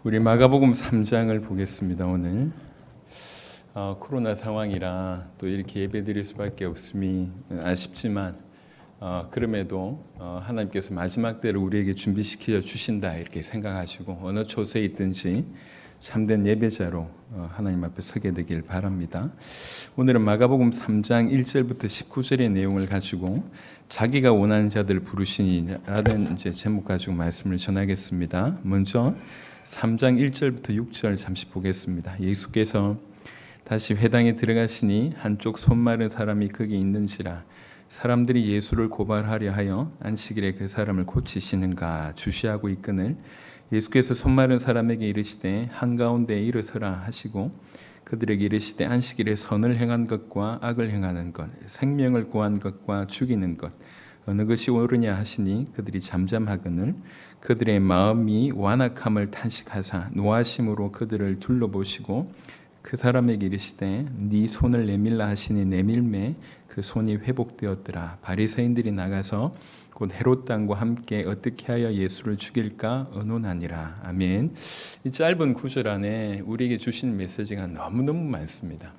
우리 마가복음 3장을 보겠습니다. 오늘 코로나 상황이라 또 이렇게 예배드릴 수밖에 없음이 아쉽지만 그럼에도 하나님께서 마지막 때를 우리에게 준비시켜 주신다 이렇게 생각하시고 어느 초소에 있든지 참된 예배자로 하나님 앞에 서게 되길 바랍니다. 오늘은 마가복음 3장 1절부터 19절의 내용을 가지고 자기가 원하는 자들 부르시니라는 제목 가지고 말씀을 전하겠습니다. 먼저 3장 1절부터 6절 잠시 보겠습니다. 예수께서 다시 회당에 들어가시니 한쪽 손 마른 사람이 거기 있는지라 사람들이 예수를 고발하려 하여 안식일에 그 사람을 고치시는가 주시하고 있거늘 예수께서 손 마른 사람에게 이르시되 한가운데에 일어서라 하시고 그들에게 이르시되 안식일에 선을 행한 것과 악을 행하는 것 생명을 구한 것과 죽이는 것 어느 것이 옳으냐 하시니 그들이 잠잠하거늘 그들의 마음이 완악함을 탄식하사 노하심으로 그들을 둘러보시고 그 사람에게 이르시되 네 손을 내밀라 하시니 내밀매 그 손이 회복되었더라. 바리새인들이 나가서 곧 헤롯 왕과 함께 어떻게 하여 예수를 죽일까 의논하니라. 아멘. 이 짧은 구절 안에 우리에게 주신 메시지가 너무너무 많습니다.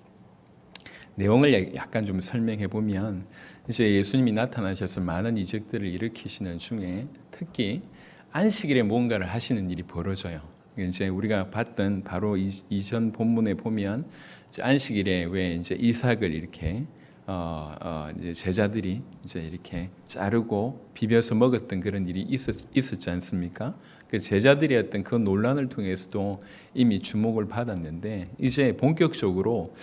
내용을 약간 좀 설명해 보면 이제 예수님이 나타나셔서 많은 이적들을 일으키시는 중에 특히 안식일에 뭔가를 하시는 일이 벌어져요. 이제 우리가 봤던 바로 이전 본문에 보면 이제 안식일에 왜 이제 이삭을 이렇게 이제 제자들이 이제 이렇게 자르고 비벼서 먹었던 그런 일이 있었지 않습니까? 그 제자들이 했던 그 논란을 통해서도 이미 주목을 받았는데 이제 본격적으로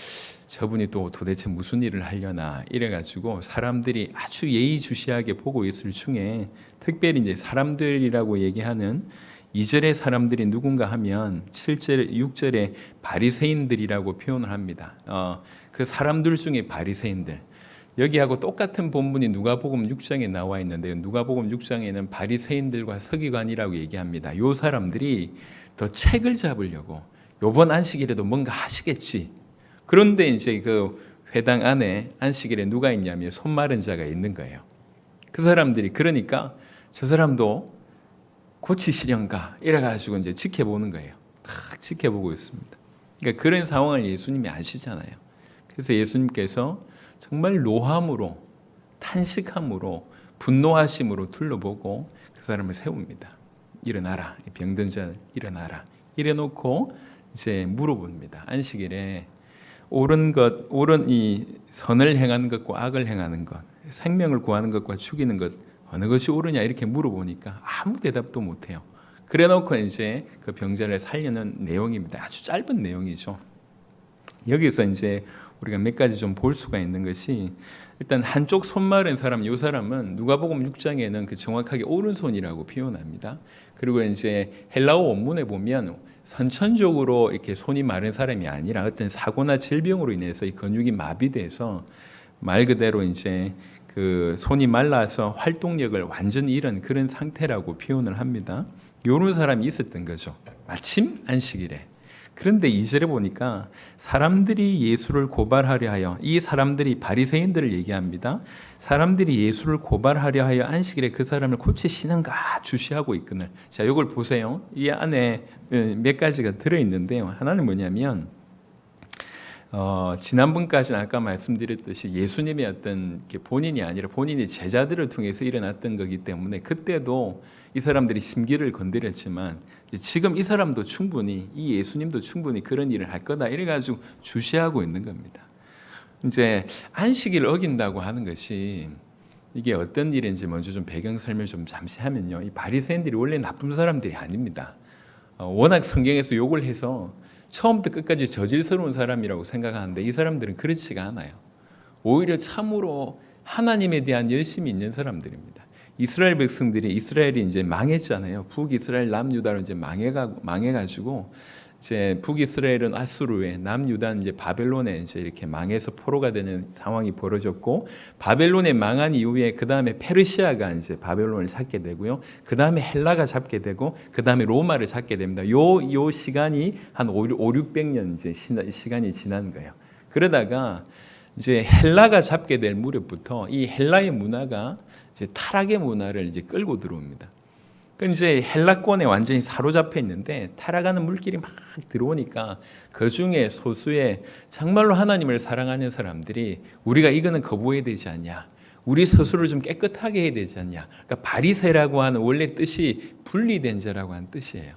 저분이 또 도대체 무슨 일을 하려나 이래가지고 사람들이 아주 예의주시하게 보고 있을 중에 특별히 이제 사람들이라고 얘기하는 2절의 사람들이 누군가 하면 7절, 6절에 바리새인들이라고 표현을 합니다. 그 사람들 중에 바리새인들. 여기하고 똑같은 본문이 누가복음 6장에 나와 있는데요. 누가복음 6장에는 바리새인들과 서기관이라고 얘기합니다. 이 사람들이 더 책을 잡으려고 이번 안식일에도 뭔가 하시겠지. 그런데 이제 그 회당 안에 안식일에 누가 있냐면 손 마른 자가 있는 거예요. 그 사람들이 그러니까 저 사람도 고치시련가 이래가지고 이제 지켜보는 거예요. 딱 지켜보고 있습니다. 그러니까 그런 상황을 예수님이 아시잖아요. 그래서 예수님께서 정말 노함으로 탄식함으로 분노하심으로 둘러보고 그 사람을 세웁니다. 일어나라, 병든 자 일어나라. 이래놓고 이제 물어봅니다. 안식일에 옳은 이 선을 행하는 것과 악을 행하는 것, 생명을 구하는 것과 죽이는 것 어느 것이 옳으냐 이렇게 물어보니까 아무 대답도 못해요. 그래놓고 이제 그 병자를 살리는 내용입니다. 아주 짧은 내용이죠. 여기서 이제 우리가 몇 가지 좀 볼 수가 있는 것이 일단 한쪽 손 마른 사람, 이 사람은 누가복음 6장에는 그 정확하게 오른손이라고 표현합니다. 그리고 이제 헬라어 원문에 보면 선천적으로 이렇게 손이 마른 사람이 아니라 어떤 사고나 질병으로 인해서 이 근육이 마비돼서 말 그대로 이제 그 손이 말라서 활동력을 완전히 잃은 그런 상태라고 표현을 합니다. 이런 사람이 있었던 거죠. 마침 안식일에. 그런데 2절에 보니까 사람들이 예수를 고발하려 하여 이 사람들이 바리새인들을 얘기합니다. 사람들이 예수를 고발하려 하여 안식일에 그 사람을 고치시는가 주시하고 있거늘. 자, 이걸 보세요. 이 안에 몇 가지가 들어있는데요. 하나는 뭐냐면 지난번까지는 아까 말씀드렸듯이 예수님의 어떤 본인이 아니라 본인의 제자들을 통해서 일어났던 거기 때문에 그때도 이 사람들이 심기를 건드렸지만 지금 이 사람도 충분히 이 예수님도 충분히 그런 일을 할 거다 이래가지고 주시하고 있는 겁니다. 이제 안식일을 어긴다고 하는 것이 이게 어떤 일인지 먼저 좀 배경 설명 좀 잠시 하면요. 이 바리새인들이 원래 나쁜 사람들이 아닙니다. 워낙 성경에서 욕을 해서 처음부터 끝까지 저질스러운 사람이라고 생각하는데 이 사람들은 그렇지가 않아요. 오히려 참으로 하나님에 대한 열심이 있는 사람들입니다. 이스라엘 백성들이 이스라엘이 이제 망했잖아요. 북이스라엘, 남유다로 이제 망해가지고 이제 북이스라엘은 아수르에, 남유다는 이제 바벨론에 이제 이렇게 망해서 포로가 되는 상황이 벌어졌고 바벨론에 망한 이후에 그 다음에 페르시아가 이제 바벨론을 잡게 되고요. 그 다음에 헬라가 잡게 되고 그 다음에 로마를 잡게 됩니다. 요 시간이 한 500-600년 이제 시간이 지난 거예요. 그러다가 이제 헬라가 잡게 될 무렵부터 이 헬라의 문화가 이제 타락의 문화를 이제 끌고 들어옵니다. 그 이제 헬라권에 완전히 사로잡혀 있는데 타락하는 물길이 막 들어오니까 그 중에 소수의 정말로 하나님을 사랑하는 사람들이 우리가 이거는 거부해야 되지 않냐, 우리 스스로를 좀 깨끗하게 해야 되지 않냐. 그러니까 바리새라고 하는 원래 뜻이 분리된 자라고 하는 뜻이에요.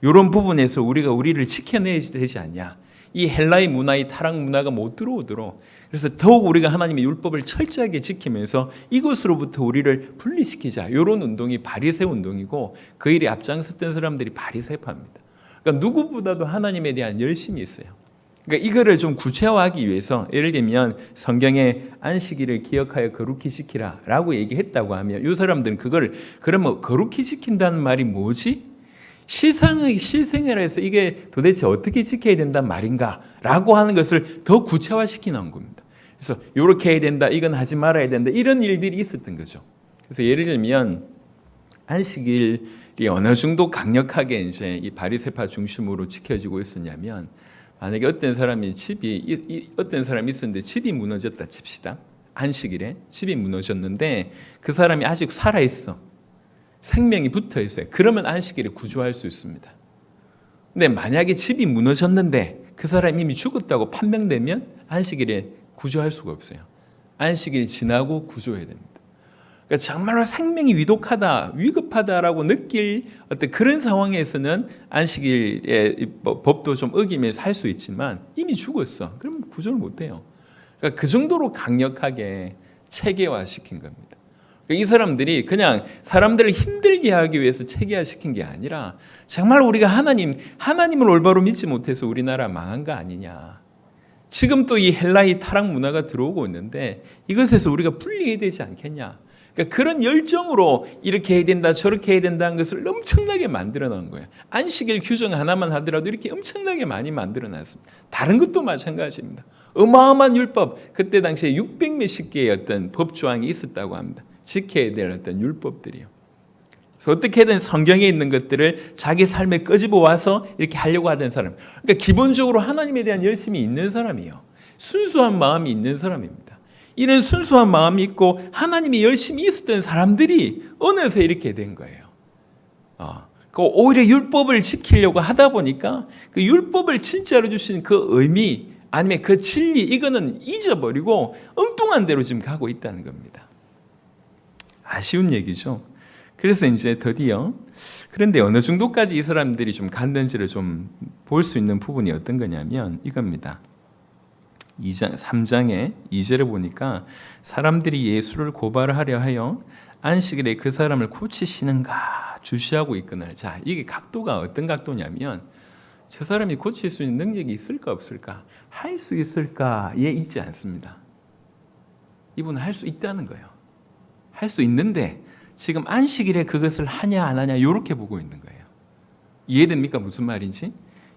이런 부분에서 우리가 우리를 지켜내야 되지 않냐. 이 헬라의 문화, 이 타락 문화가 못 들어오도록, 그래서 더욱 우리가 하나님의 율법을 철저하게 지키면서 이것으로부터 우리를 분리시키자. 이런 운동이 바리새 운동이고 그 일에 앞장섰던 사람들이 바리새파입니다. 그러니까 누구보다도 하나님에 대한 열심이 있어요. 그러니까 이거를 좀 구체화하기 위해서 예를 들면 성경에 안식일을 기억하여 거룩히 지키라라고 얘기했다고 하면 이 사람들은 그걸 그러면 거룩히 지킨다는 말이 뭐지? 실생활에서 이게 도대체 어떻게 지켜야 된다는 말인가라고 하는 것을 더 구체화시켜 놓은 겁니다. 그래서 이렇게 해야 된다, 이건 하지 말아야 된다, 이런 일들이 있었던 거죠. 그래서 예를 들면 안식일이 어느 정도 강력하게 이제 이 바리새파 중심으로 지켜지고 있었냐면, 만약에 어떤 사람이 있었는데 집이 무너졌다 칩시다. 안식일에 집이 무너졌는데 그 사람이 아직 살아 있어. 생명이 붙어 있어요. 그러면 안식일에 구조할 수 있습니다. 근데 만약에 집이 무너졌는데 그 사람이 이미 죽었다고 판명되면 안식일에 구조할 수가 없어요. 안식일이 지나고 구조해야 됩니다. 그러니까 정말로 생명이 위독하다, 위급하다라고 느낄 어떤 그런 상황에서는 안식일의 법도 좀 어기면서 할 수 있지만 이미 죽었어. 그러면 구조를 못 해요. 그러니까 그 정도로 강력하게 체계화시킨 겁니다. 이 사람들이 그냥 사람들을 힘들게 하기 위해서 체계화시킨 게 아니라 정말 우리가 하나님을 올바로 믿지 못해서 우리나라 망한 거 아니냐. 지금 또 이 헬라의 타락 문화가 들어오고 있는데 이것에서 우리가 분리해야 되지 않겠냐. 그러니까 그런 열정으로 이렇게 해야 된다, 저렇게 해야 된다는 것을 엄청나게 만들어 놓은 거예요. 안식일 규정 하나만 하더라도 이렇게 엄청나게 많이 만들어 놨습니다. 다른 것도 마찬가지입니다. 어마어마한 율법, 그때 당시에 600몇십 개의 어떤 법조항이 있었다고 합니다. 지켜야 될 어떤 율법들이요. 그래서 어떻게든 성경에 있는 것들을 자기 삶에 끄집어 와서 이렇게 하려고 하던 사람. 그러니까 기본적으로 하나님에 대한 열심이 있는 사람이에요. 순수한 마음이 있는 사람입니다. 이런 순수한 마음이 있고 하나님이 열심히 있었던 사람들이 어느새 이렇게 된 거예요. 오히려 율법을 지키려고 하다 보니까 그 율법을 진짜로 주신 그 의미 아니면 그 진리 이거는 잊어버리고 엉뚱한 대로 지금 가고 있다는 겁니다. 아쉬운 얘기죠. 그래서 이제 드디어 그런데 어느 정도까지 이 사람들이 좀 갔는지를 좀 볼 수 있는 부분이 어떤 거냐면 이겁니다. 3장의 2절에 보니까 사람들이 예수를 고발하려 하여 안식일에 그 사람을 고치시는가 주시하고 있거늘. 자, 이게 각도가 어떤 각도냐면 저 사람이 고칠 수 있는 능력이 있을까 없을까, 할 수 있을까에 있지 않습니다. 이분은 할 수 있다는 거예요. 할 수 있는데 지금 안식일에 그것을 하냐 안 하냐 이렇게 보고 있는 거예요. 이해됩니까? 무슨 말인지?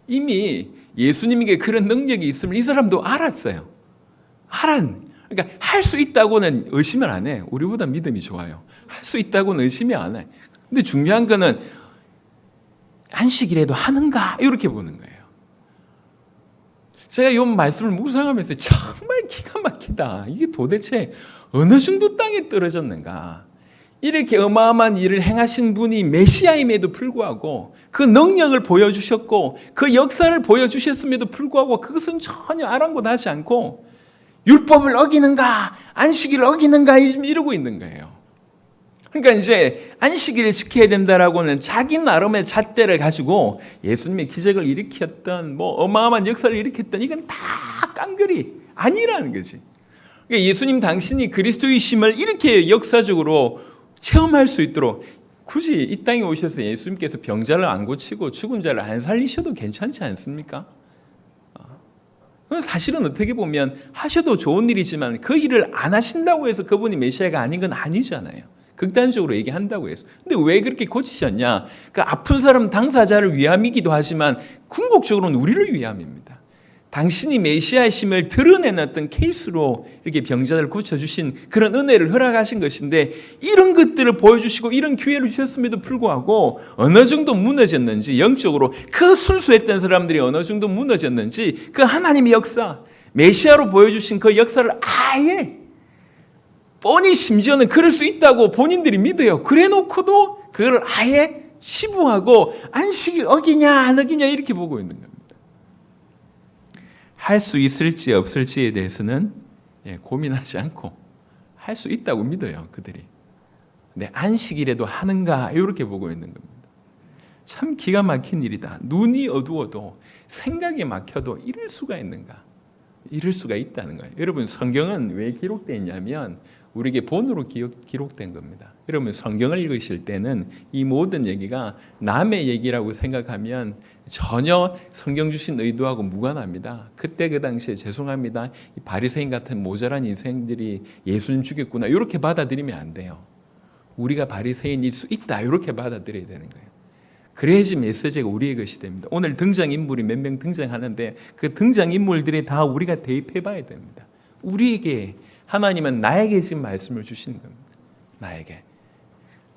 이미 예수님에게 그런 능력이 있음을 이 사람도 알았어요. 그러니까 할 수 있다고는 의심을 안 해. 우리보다 믿음이 좋아요. 할 수 있다고는 의심이 안 해. 근데 중요한 거는 안식일에도 하는가 이렇게 보는 거예요. 제가 이 말씀을 묵상하면서 정말 기가 막히다. 이게 도대체 어느 정도 땅에 떨어졌는가. 이렇게 어마어마한 일을 행하신 분이 메시아임에도 불구하고 그 능력을 보여주셨고 그 역사를 보여주셨음에도 불구하고 그것은 전혀 아랑곳하지 않고 율법을 어기는가 안식일을 어기는가 이러고 있는 거예요. 그러니까 이제 안식일을 지켜야 된다라고는 자기 나름의 잣대를 가지고 예수님의 기적을 일으켰던 뭐 어마어마한 역사를 일으켰던 이건 다 깡그리 아니라는 거지. 그러니까 예수님 당신이 그리스도이심을 이렇게 역사적으로 체험할 수 있도록 굳이 이 땅에 오셔서 예수님께서 병자를 안 고치고 죽은 자를 안 살리셔도 괜찮지 않습니까? 사실은 어떻게 보면 하셔도 좋은 일이지만 그 일을 안 하신다고 해서 그분이 메시아가 아닌 건 아니잖아요. 극단적으로 얘기한다고 해서. 근데 왜 그렇게 고치셨냐? 그 아픈 사람 당사자를 위함이기도 하지만 궁극적으로는 우리를 위함입니다. 당신이 메시아이심을 드러낸 어떤 케이스로 이렇게 병자를 고쳐주신 그런 은혜를 허락하신 것인데 이런 것들을 보여주시고 이런 기회를 주셨음에도 불구하고 어느 정도 무너졌는지 영적으로 그 순수했던 사람들이 어느 정도 무너졌는지 그 하나님의 역사 메시아로 보여주신 그 역사를 아예 뻔히 심지어는 그럴 수 있다고 본인들이 믿어요. 그래 놓고도 그걸 아예 치부하고 안식일 어기냐 안 어기냐 이렇게 보고 있는 겁니다. 할 수 있을지 없을지에 대해서는 고민하지 않고 할 수 있다고 믿어요, 그들이. 근데 안식일에도 하는가 이렇게 보고 있는 겁니다. 참 기가 막힌 일이다. 눈이 어두워도 생각이 막혀도 이럴 수가 있는가? 이럴 수가 있다는 거예요. 여러분, 성경은 왜 기록되어 있냐면 우리에게 본으로 기록된 겁니다. 여러분, 성경을 읽으실 때는 이 모든 얘기가 남의 얘기라고 생각하면 전혀 성경 주신 의도하고 무관합니다. 그때 그 당시에 죄송합니다. 이 바리새인 같은 모자란 인생들이 예수님 죽였구나 이렇게 받아들이면 안 돼요. 우리가 바리새인일 수 있다 이렇게 받아들여야 되는 거예요. 그래야지 메시지가 우리의 것이 됩니다. 오늘 등장인물이 몇 명 등장하는데 그 등장인물들이 다 우리가 대입해 봐야 됩니다. 우리에게 하나님은 나에게 지금 말씀을 주시는 겁니다. 나에게.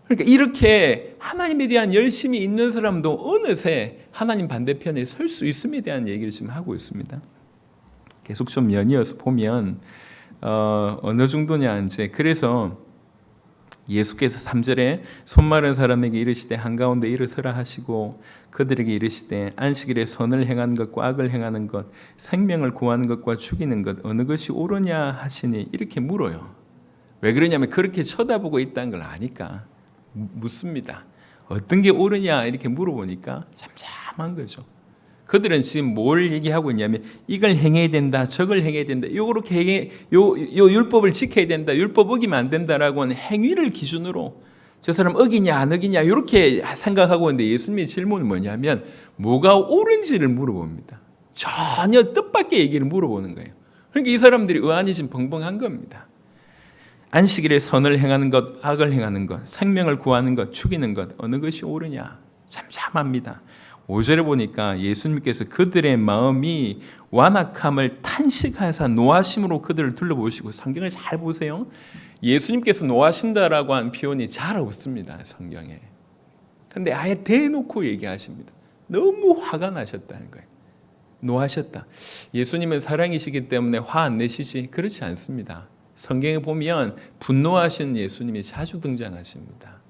그러니까 이렇게 하나님에 대한 열심이 있는 사람도 어느새 하나님 반대편에 설 수 있음에 대한 얘기를 지금 하고 있습니다. 계속 좀 연이어서 보면 어느 정도냐 이제 그래서 예수께서 3절에 손 마른 사람에게 이르시되 한가운데 일어서라 하시고 그들에게 이르시되 안식일에 선을 행하는 것과 악을 행하는 것 생명을 구하는 것과 죽이는 것 어느 것이 옳으냐 하시니 이렇게 물어요. 왜 그러냐면 그렇게 쳐다보고 있다는 걸 아니까 묻습니다. 어떤 게 옳으냐 이렇게 물어보니까 잠잠한 거죠. 그들은 지금 뭘 얘기하고 있냐면 이걸 행해야 된다, 저걸 행해야 된다, 요렇게 요 율법을 지켜야 된다, 율법 어기면 안 된다라고 하는 행위를 기준으로 저 사람 어기냐 안 어기냐 이렇게 생각하고 있는데 예수님의 질문은 뭐냐면 뭐가 옳은지를 물어봅니다. 전혀 뜻밖의 얘기를 물어보는 거예요. 그러니까 이 사람들이 의안이 지금 벙벙한 겁니다. 안식일에 선을 행하는 것, 악을 행하는 것, 생명을 구하는 것, 죽이는 것 어느 것이 옳으냐 잠잠합니다. 5절에 보니까 예수님께서 그들의 마음이 완악함을 탄식하사 노하심으로 그들을 둘러보시고 성경을 잘 보세요. 예수님께서 노하신다라고 한 표현이 잘 없습니다. 성경에. 그런데 아예 대놓고 얘기하십니다. 너무 화가 나셨다는 거예요. 노하셨다. 예수님은 사랑이시기 때문에 화 안 내시지? 그렇지 않습니다. 성경에 보면 분노하신 예수님이 자주 등장하십니다.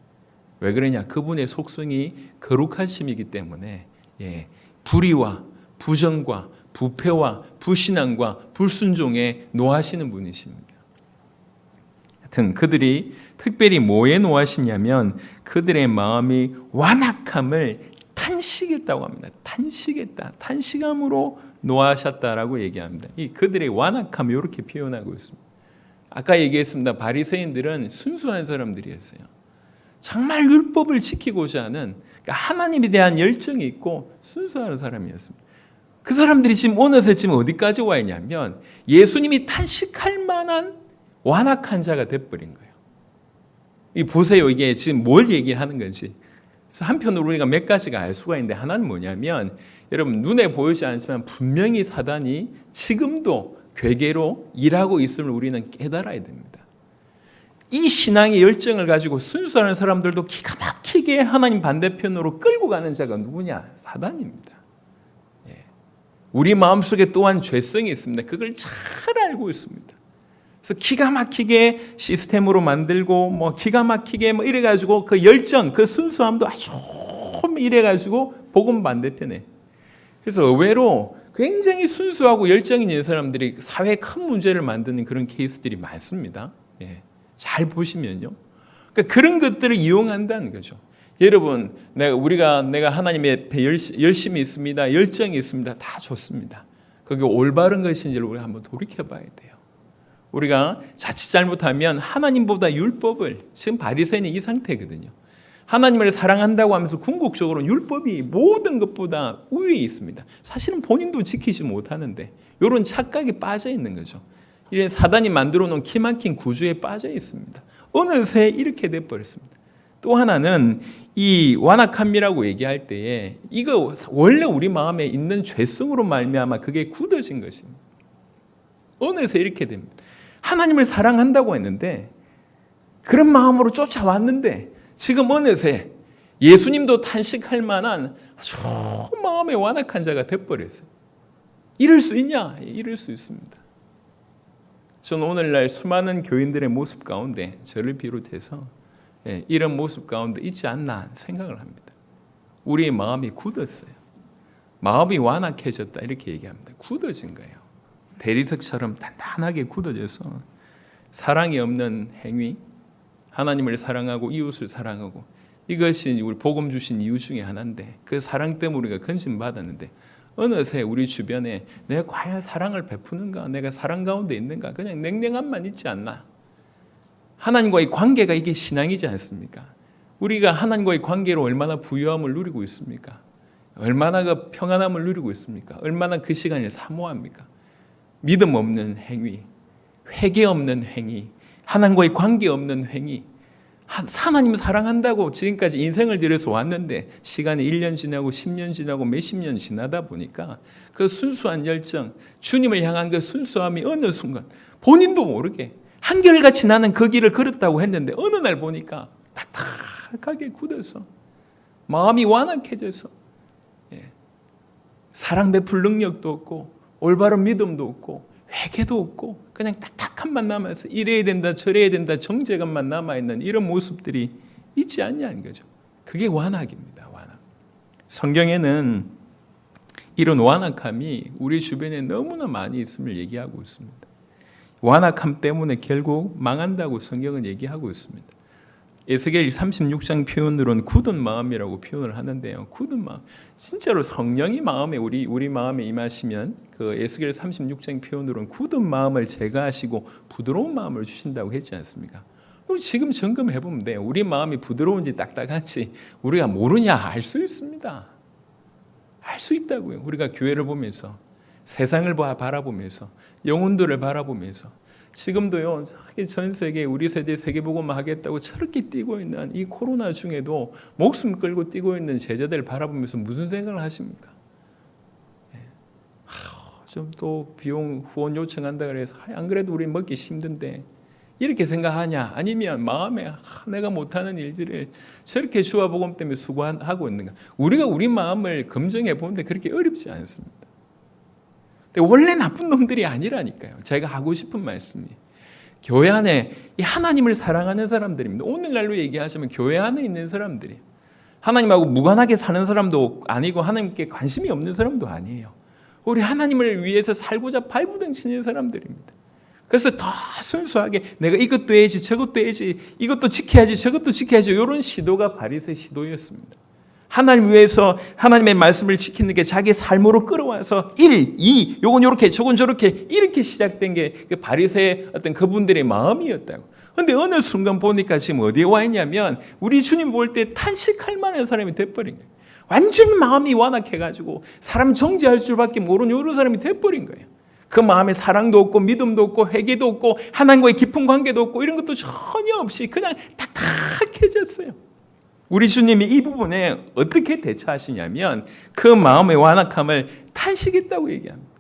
왜 그러냐? 그분의 속성이 거룩하심이기 때문에 불의와 부정과 부패와 불신앙과 불순종에 노하시는 분이십니다. 하여튼 그들이 특별히 뭐에 노하시냐면 그들의 마음이 완악함을 탄식했다고 합니다. 탄식했다. 탄식함으로 노하셨다라고 얘기합니다. 이 그들의 완악함 이렇게 표현하고 있습니다. 아까 얘기했습니다. 바리새인들은 순수한 사람들이었어요. 정말 율법을 지키고자 하는 하나님에 대한 열정이 있고 순수한 사람이었습니다. 그 사람들이 지금 어느새 지금 어디까지 와 있냐면 예수님이 탄식할 만한 완악한 자가 돼버린 거예요. 이 보세요. 이게 지금 뭘 얘기하는 건지. 그래서 한편으로 우리가 몇 가지가 알 수가 있는데 하나는 뭐냐면 여러분 눈에 보이지 않지만 분명히 사단이 지금도 괴계로 일하고 있음을 우리는 깨달아야 됩니다. 이 신앙의 열정을 가지고 순수한 사람들도 기가 막히게 하나님 반대편으로 끌고 가는 자가 누구냐? 사단입니다. 우리 마음속에 또한 죄성이 있습니다. 그걸 잘 알고 있습니다. 그래서 기가 막히게 시스템으로 만들고 기가 막히게 이래가지고 그 열정, 그 순수함도 아주 이래가지고 복음 반대편에. 그래서 의외로 굉장히 순수하고 열정 있는 사람들이 사회에 큰 문제를 만드는 그런 케이스들이 많습니다. 잘 보시면요. 그러니까 그런 것들을 이용한다는 거죠. 여러분, 내가 하나님의 열심이 있습니다. 열정이 있습니다. 다 좋습니다. 그게 올바른 것인지를 우리가 한번 돌이켜봐야 돼요. 우리가 자칫 잘못하면 하나님보다 율법을 지금 바리새인이 이 상태거든요. 하나님을 사랑한다고 하면서 궁극적으로 율법이 모든 것보다 우위에 있습니다. 사실은 본인도 지키지 못하는데 이런 착각에 빠져 있는 거죠. 이런 사단이 만들어 놓은 기막힌 구조에 빠져 있습니다. 어느새 이렇게 돼버렸습니다. 또 하나는 이 완악함이라고 얘기할 때에 이거 원래 우리 마음에 있는 죄성으로 말미암아 그게 굳어진 것입니다. 어느새 이렇게 됩니다. 하나님을 사랑한다고 했는데 그런 마음으로 쫓아왔는데 지금 어느새 예수님도 탄식할 만한 아주 마음에 완악한 자가 돼버렸어요. 이럴 수 있냐? 이럴 수 있습니다. 저는 오늘날 수많은 교인들의 모습 가운데 저를 비롯해서 이런 모습 가운데 있지 않나 생각을 합니다. 우리의 마음이 굳었어요. 마음이 완악해졌다 이렇게 얘기합니다. 굳어진 거예요. 대리석처럼 단단하게 굳어져서 사랑이 없는 행위, 하나님을 사랑하고 이웃을 사랑하고, 이것이 우리 복음 주신 이유 중에 하나인데, 그 사랑 때문에 우리가 건진 받았는데 어느새 우리 주변에 내가 과연 사랑을 베푸는가, 내가 사랑 가운데 있는가, 그냥 냉랭함만 있지 않나. 하나님과의 관계가 이게 신앙이지 않습니까? 우리가 하나님과의 관계로 얼마나 부유함을 누리고 있습니까? 얼마나 그 평안함을 누리고 있습니까? 얼마나 그 시간을 사모합니까? 믿음 없는 행위, 회개 없는 행위, 하나님과의 관계 없는 행위, 하나님 사랑한다고 지금까지 인생을 들여서 왔는데 시간이 1년 지나고 10년 지나고 몇십 년 지나다 보니까 그 순수한 열정, 주님을 향한 그 순수함이 어느 순간 본인도 모르게 한결같이 나는 그 길을 걸었다고 했는데 어느 날 보니까 딱딱하게 굳어서 마음이 완악해져서 사랑 베풀 능력도 없고 올바른 믿음도 없고 회개도 없고 그냥 딱딱함만 남아서 이래야 된다 저래야 된다 정죄감만 남아있는 이런 모습들이 있지 않냐는 거죠. 그게 완악입니다. 완악. 성경에는 이런 완악함이 우리 주변에 너무나 많이 있음을 얘기하고 있습니다. 완악함 때문에 결국 망한다고 성경은 얘기하고 있습니다. 에스겔 36장 표현으로는 굳은 마음이라고 표현을 하는데요. 굳은 마음, 진짜로 성령이 마음에 우리 마음에 임하시면 그 에스겔 36장 표현으로는 굳은 마음을 제거하시고 부드러운 마음을 주신다고 했지 않습니까? 지금 점검해 보면 돼요. 우리 마음이 부드러운지 딱딱한지 우리가 모르냐? 알 수 있습니다. 알 수 있다고요. 우리가 교회를 보면서 세상을 바라보면서 영혼들을 바라보면서 지금도요, 전 세계 우리 세대 세계복음화 하겠다고 저렇게 뛰고 있는 이 코로나 중에도 목숨 끌고 뛰고 있는 제자들 바라보면서 무슨 생각을 하십니까? 좀 또 비용 후원 요청한다 그래서 안 그래도 우리 먹기 힘든데 이렇게 생각하냐? 아니면 마음에 내가 못하는 일들을 저렇게 주와 복음 때문에 수고하고 있는가? 우리가 우리 마음을 검증해 보는데 그렇게 어렵지 않습니다. 원래 나쁜 놈들이 아니라니까요. 제가 하고 싶은 말씀이 교회 안에 이 하나님을 사랑하는 사람들입니다. 오늘날로 얘기하자면 교회 안에 있는 사람들이 하나님하고 무관하게 사는 사람도 아니고 하나님께 관심이 없는 사람도 아니에요. 우리 하나님을 위해서 살고자 발부둥치는 사람들입니다. 그래서 더 순수하게 내가 이것도 해야지 저것도 해야지 이것도 지켜야지 저것도 지켜야지 이런 시도가 바리새의 시도였습니다. 하나님 위해서 하나님의 말씀을 지키는 게 자기 삶으로 끌어와서 1, 2, 요건 요렇게 저건 저렇게 이렇게 시작된 게 바리새의 어떤 그분들의 마음이었다고. 그런데 어느 순간 보니까 지금 어디에 와 있냐면 우리 주님 볼 때 탄식할 만한 사람이 돼버린 거예요. 완전히 마음이 완악해가지고 사람 정죄할 줄밖에 모르는 이런 사람이 돼버린 거예요. 그 마음에 사랑도 없고 믿음도 없고 회개도 없고 하나님과의 깊은 관계도 없고 이런 것도 전혀 없이 그냥 딱딱해졌어요. 우리 주님이 이 부분에 어떻게 대처하시냐면 그 마음의 완악함을 탄식했다고 얘기합니다.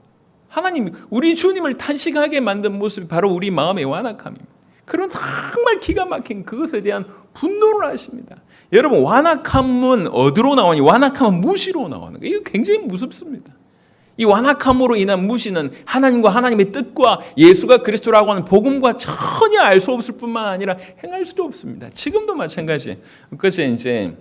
하나님, 우리 주님을 탄식하게 만든 모습이 바로 우리 마음의 완악함입니다. 그런 정말 기가 막힌 그것에 대한 분노를 하십니다. 여러분, 완악함은 어디로 나오니? 완악함은 무시로 나오는 거예요. 이거 굉장히 무섭습니다. 이 완악함으로 인한 무시는 하나님과 하나님의 뜻과 예수가 그리스도라고 하는 복음과 전혀 알 수 없을 뿐만 아니라 행할 수도 없습니다. 지금도 마찬가지. 그것이 이제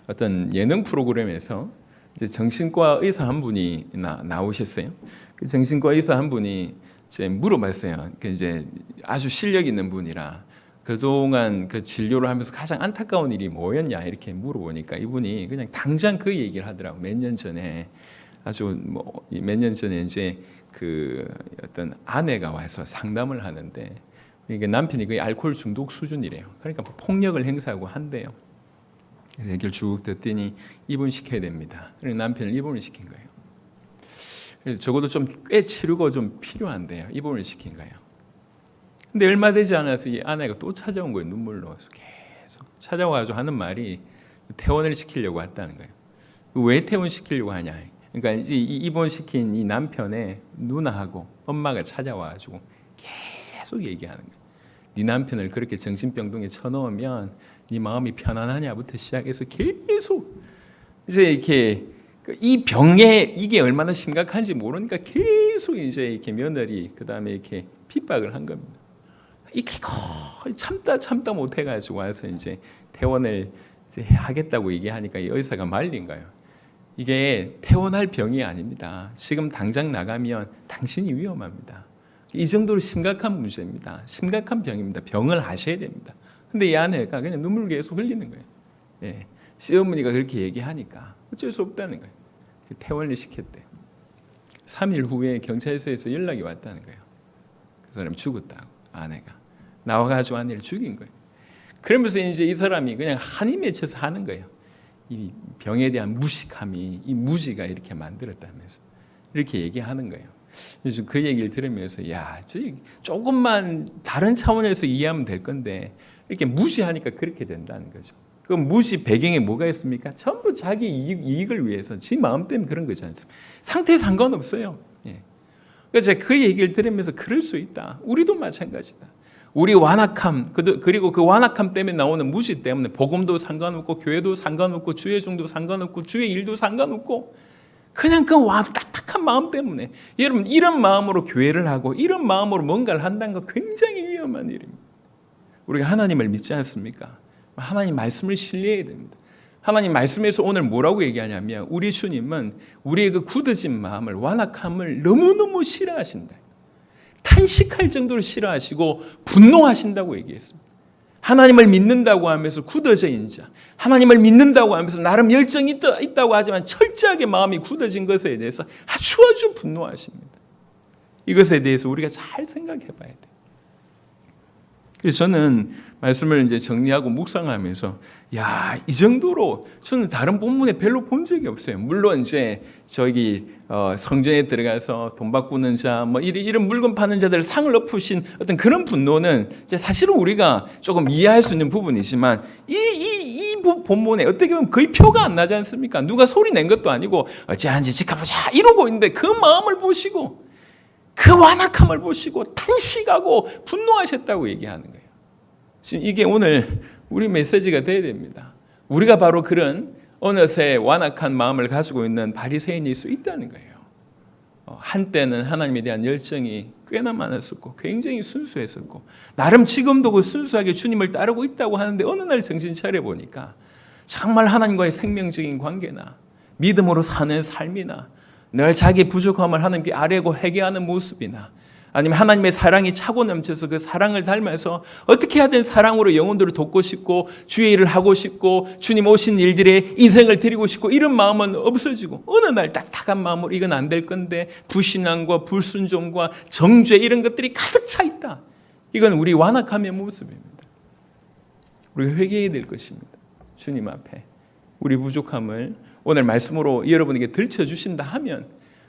어떤 예능 프로그램에서 이제 정신과 의사 한 분이 나오셨어요. 그 정신과 의사 한 분이 이제 물어봤어요. 그 이제 아주 실력 있는 분이라 그동안 그 진료를 하면서 가장 안타까운 일이 뭐였냐 이렇게 물어보니까 이분이 그냥 당장 그 얘기를 하더라고. 몇 년 전에 아주 몇 년 전에 이제 그 어떤 아내가 와서 상담을 하는데 이게 남편이 거의 알코올 중독 수준이래요. 그러니까 폭력을 행사하고 한대요. 그래서 얘기를 쭉 듣더니 입원시켜야 됩니다. 그래서 남편을 입원을 시킨 거예요. 그래서 적어도 좀 꽤 치르고 좀 필요한데요. 입원을 시킨 거예요. 근데 얼마 되지 않아서 이 아내가 또 찾아온 거예요. 눈물로 계속 찾아와가지고 하는 말이 퇴원을 시키려고 왔다는 거예요. 왜 퇴원시키려고 하냐? 그러니까 이제 입원시킨 이 남편의 누나하고 엄마가 찾아와가지고 계속 얘기하는 거예요. 네 남편을 그렇게 정신병동에 쳐넣으면 네 마음이 편안하냐부터 시작해서 계속 이제 이렇게 이 병에 이게 얼마나 심각한지 모르니까 계속 이제 이렇게 며느리 그 다음에 이렇게 핍박을 한 겁니다. 이게 참다 못해가지고 와서 이제 퇴원을 이제 하겠다고 얘기하니까 이 의사가 말린 거예요. 이게 퇴원할 병이 아닙니다. 지금 당장 나가면 당신이 위험합니다. 이 정도로 심각한 문제입니다. 심각한 병입니다. 병을 하셔야 됩니다. 근데 이 아내가 그냥 눈물을 계속 흘리는 거예요. 예. 시어머니가 그렇게 얘기하니까 어쩔 수 없다는 거예요. 퇴원을 시켰대요. 3일 후에 경찰서에서 연락이 왔다는 거예요. 그 사람이 죽었다고, 아내가. 나와가지고 아내를 죽인 거예요. 그러면서 이제 이 사람이 그냥 한이 맺혀서 하는 거예요. 이 병에 대한 무식함이 이 무지가 이렇게 만들었다면서 이렇게 얘기하는 거예요. 그래서 그 얘기를 들으면서 조금만 다른 차원에서 이해하면 될 건데 이렇게 무시하니까 그렇게 된다는 거죠. 그 무시 배경에 뭐가 있습니까? 전부 자기 이익을 위해서 지 마음 때문에 그런 거지 않습니까? 상태에 상관없어요. 예. 그래서 제가 그 얘기를 들으면서 그럴 수 있다. 우리도 마찬가지다. 우리 완악함 그리고 그 완악함 때문에 나오는 무시 때문에 복음도 상관없고 교회도 상관없고 주의 종도 상관없고 주의 일도 상관없고 그냥 그 딱딱한 마음 때문에 여러분 이런 마음으로 교회를 하고 이런 마음으로 뭔가를 한다는 거 굉장히 위험한 일입니다. 우리가 하나님을 믿지 않습니까? 하나님 말씀을 신뢰해야 됩니다. 하나님 말씀에서 오늘 뭐라고 얘기하냐면 우리 주님은 우리의 그 굳어진 마음을 완악함을 너무너무 싫어하신다. 탄식할 정도로 싫어하시고 분노하신다고 얘기했습니다. 하나님을 믿는다고 하면서 굳어져 있는 자, 하나님을 믿는다고 하면서 나름 열정이 있다고 하지만 철저하게 마음이 굳어진 것에 대해서 아주 분노하십니다. 이것에 대해서 우리가 잘 생각해 봐야 돼요. 그래서 저는 말씀을 이제 정리하고 묵상하면서 이 정도로 저는 다른 본문에 별로 본 적이 없어요. 물론 이제 성전에 들어가서 돈 바꾸는 자, 이런 물건 파는 자들 상을 엎으신 어떤 그런 분노는 사실은 우리가 조금 이해할 수 있는 부분이지만 이 본문에 어떻게 보면 거의 표가 안 나지 않습니까? 누가 소리 낸 것도 아니고 어찌하는지 지켜보자 이러고 있는데 그 마음을 보시고 그 완악함을 보시고 탄식하고 분노하셨다고 얘기하는 거예요. 지금 이게 오늘 우리 메시지가 돼야 됩니다. 우리가 바로 그런 어느새 완악한 마음을 가지고 있는 바리새인일 수 있다는 거예요. 한때는 하나님에 대한 열정이 꽤나 많았었고 굉장히 순수했었고 나름 지금도 그 순수하게 주님을 따르고 있다고 하는데 어느 날 정신 차려보니까 정말 하나님과의 생명적인 관계나 믿음으로 사는 삶이나 늘 자기 부족함을 하나님께 아뢰고 회개하는 모습이나 아니면 하나님의 사랑이 차고 넘쳐서 그 사랑을 닮아서 어떻게 하든 사랑으로 영혼들을 돕고 싶고 주의 일을 하고 싶고 주님 오신 일들에 인생을 드리고 싶고 이런 마음은 없어지고 어느 날 딱딱한 마음으로 이건 안 될 건데 불신앙과 불순종과 정죄 이런 것들이 가득 차 있다. 이건 우리 완악함의 모습입니다. 우리가 회개해야 될 것입니다. 주님 앞에 우리 부족함을 오늘 말씀으로 여러분에게 들춰주신다 하면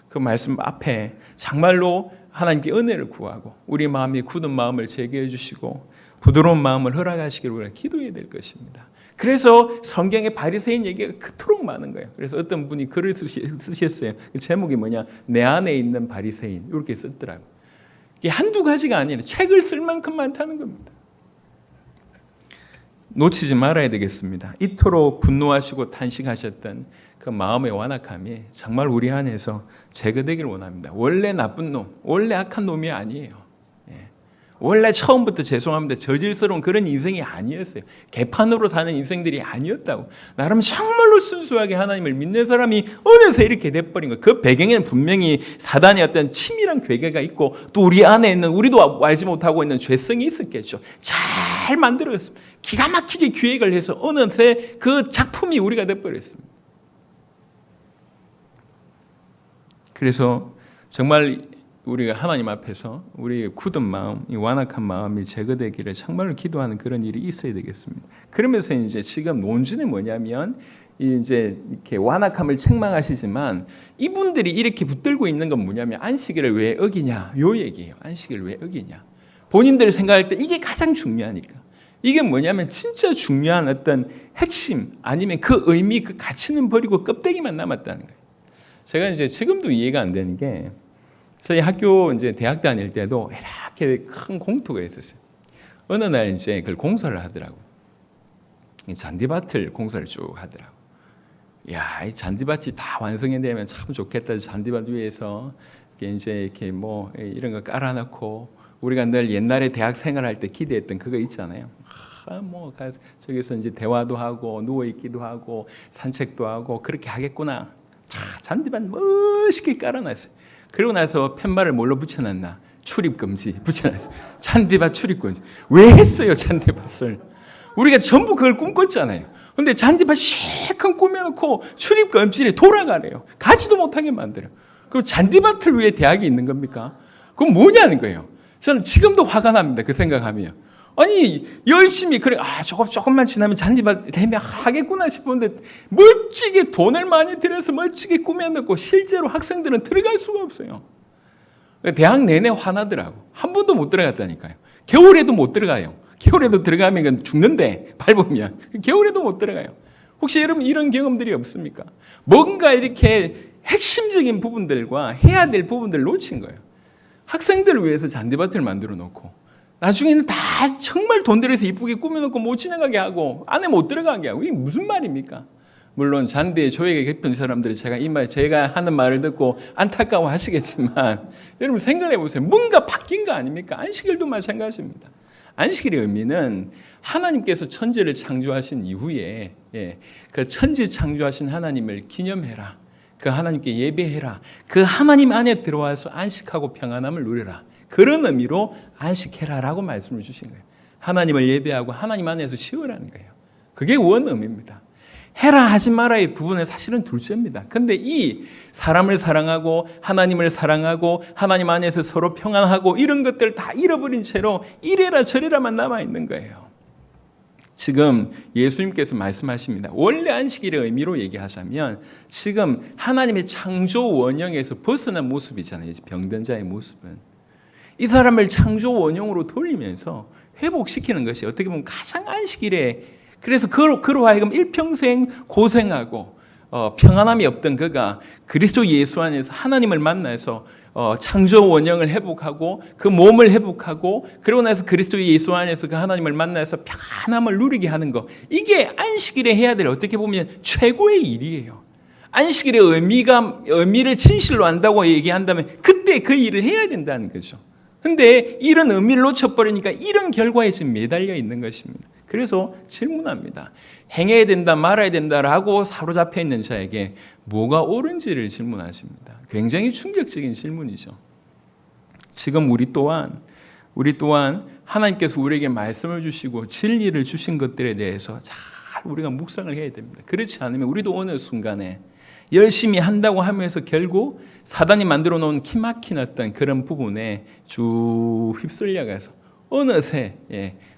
그 말씀 앞에 정말로 하나님께 은혜를 구하고 우리 마음이 굳은 마음을 제거해 주시고 부드러운 마음을 허락하시기를 우리가 기도해야 될 것입니다. 그래서 성경에 바리새인 얘기가 그토록 많은 거예요. 그래서 어떤 분이 글을 쓰셨어요. 제목이 뭐냐? 내 안에 있는 바리새인 이렇게 썼더라고요. 이게 한두 가지가 아니라 책을 쓸 만큼 많다는 겁니다. 놓치지 말아야 되겠습니다. 이토록 분노하시고 탄식하셨던 그 마음의 완악함이 정말 우리 안에서 제거되기를 원합니다. 원래 나쁜 놈, 원래 악한 놈이 아니에요. 원래 처음부터 죄송합니다. 저질스러운 그런 인생이 아니었어요. 개판으로 사는 인생들이 아니었다고. 나름 정말로 순수하게 하나님을 믿는 사람이 어느새 이렇게 돼버린 거예요. 그 배경에는 분명히 사단의 어떤 치밀한 괴계가 있고 또 우리 안에 있는 우리도 알지 못하고 있는 죄성이 있었겠죠. 잘 만들었습니다. 기가 막히게 기획을 해서 어느새 그 작품이 우리가 돼버렸습니다. 그래서 정말 우리가 하나님 앞에서 우리의 굳은 마음, 이 완악한 마음이 제거되기를 정말로 기도하는 그런 일이 있어야 되겠습니다. 그러면서 이제 지금 논지는 뭐냐면 이제 이렇게 완악함을 책망하시지만 이분들이 이렇게 붙들고 있는 건 뭐냐면 안식일을 왜 어기냐 요 얘기예요. 안식일을 왜 어기냐. 본인들 생각할 때 이게 가장 중요하니까. 이게 뭐냐면 진짜 중요한 어떤 핵심 아니면 그 의미 그 가치는 버리고 껍데기만 남았다는 거예요. 제가 이제 지금도 이해가 안 되는 게 저희 학교 이제 대학 다닐 때도 이렇게 큰 공터가 있었어요. 어느 날 이제 그걸 공사를 하더라고. 잔디밭을 공사를 쭉 하더라고. 야, 이 잔디밭이 다 완성이 되면 참 좋겠다. 잔디밭 위에서 이렇게 뭐 이런 거 깔아놓고 우리가 늘 옛날에 대학 생활할 때 기대했던 그거 있잖아요. 뭐 저기서 이제 대화도 하고 누워 있기도 하고 산책도 하고 그렇게 하겠구나. 잔디밭 멋있게 깔아놨어요. 그리고 나서 팻말을 뭘로 붙여놨나? 출입금지 붙여놨어요. 잔디밭 출입금지. 왜 했어요, 잔디밭을? 우리가 전부 그걸 꿈꿨잖아요. 근데 잔디밭 시큰 꾸며놓고 출입금지에 돌아가래요. 가지도 못하게 만들어요. 그럼 잔디밭을 위해 대학이 있는 겁니까? 그건 뭐냐는 거예요. 저는 지금도 화가 납니다. 그 생각하면. 아니 열심히 그래 조금만 지나면 잔디밭 되면 하겠구나 싶었는데 멋지게 돈을 많이 들여서 멋지게 꾸며놓고 실제로 학생들은 들어갈 수가 없어요. 대학 내내 화나더라고. 한 번도 못 들어갔다니까요. 겨울에도 못 들어가요. 겨울에도 들어가면 죽는데 밟으면 겨울에도 못 들어가요. 혹시 여러분 이런 경험들이 없습니까? 뭔가 이렇게 핵심적인 부분들과 해야 될 부분들을 놓친 거예요. 학생들을 위해서 잔디밭을 만들어 놓고 나중에는 다 정말 돈 들여서 이쁘게 꾸며놓고 못 지나가게 하고 안에 못 들어가게 하고 이게 무슨 말입니까? 물론 잔디에 조예가 깊은 사람들이 제가 하는 말을 듣고 안타까워 하시겠지만 여러분 생각해 보세요. 뭔가 바뀐 거 아닙니까? 안식일도 마찬가지입니다. 안식일의 의미는 하나님께서 천지를 창조하신 이후에 그 천지 창조하신 하나님을 기념해라. 그 하나님께 예배해라. 그 하나님 안에 들어와서 안식하고 평안함을 누려라. 그런 의미로 안식해라라고 말씀을 주신 거예요. 하나님을 예배하고 하나님 안에서 쉬어라는 거예요. 그게 원 의미입니다. 해라 하지 마라의 부분은 사실은 둘째입니다. 근데 이 사람을 사랑하고 하나님을 사랑하고 하나님 안에서 서로 평안하고 이런 것들 다 잃어버린 채로 이래라 저래라만 남아있는 거예요. 지금 예수님께서 말씀하십니다. 원래 안식일의 의미로 얘기하자면 지금 하나님의 창조 원형에서 벗어난 모습이잖아요. 병든 자의 모습은. 이 사람을 창조 원형으로 돌리면서 회복시키는 것이 어떻게 보면 가장 안식일에 그래서 그로 하여금 일평생 고생하고 평안함이 없던 그가 그리스도 예수 안에서 하나님을 만나서 창조 원형을 회복하고 그 몸을 회복하고 그러고 나서 그리스도 예수 안에서 그 하나님을 만나서 평안함을 누리게 하는 거 이게 안식일에 해야 될 어떻게 보면 최고의 일이에요. 안식일의 의미를 진실로 안다고 얘기한다면 그때 그 일을 해야 된다는 거죠. 근데 이런 의미를 놓쳐버리니까 이런 결과에 지금 매달려 있는 것입니다. 그래서 질문합니다. 행해야 된다 말아야 된다라고 사로잡혀 있는 자에게 뭐가 옳은지를 질문하십니다. 굉장히 충격적인 질문이죠. 지금 우리 또한 하나님께서 우리에게 말씀을 주시고 진리를 주신 것들에 대해서 잘 우리가 묵상을 해야 됩니다. 그렇지 않으면 우리도 어느 순간에 열심히 한다고 하면서 결국 사단이 만들어 놓은 기막힌 어떤 그런 부분에 쭉 휩쓸려가서 어느새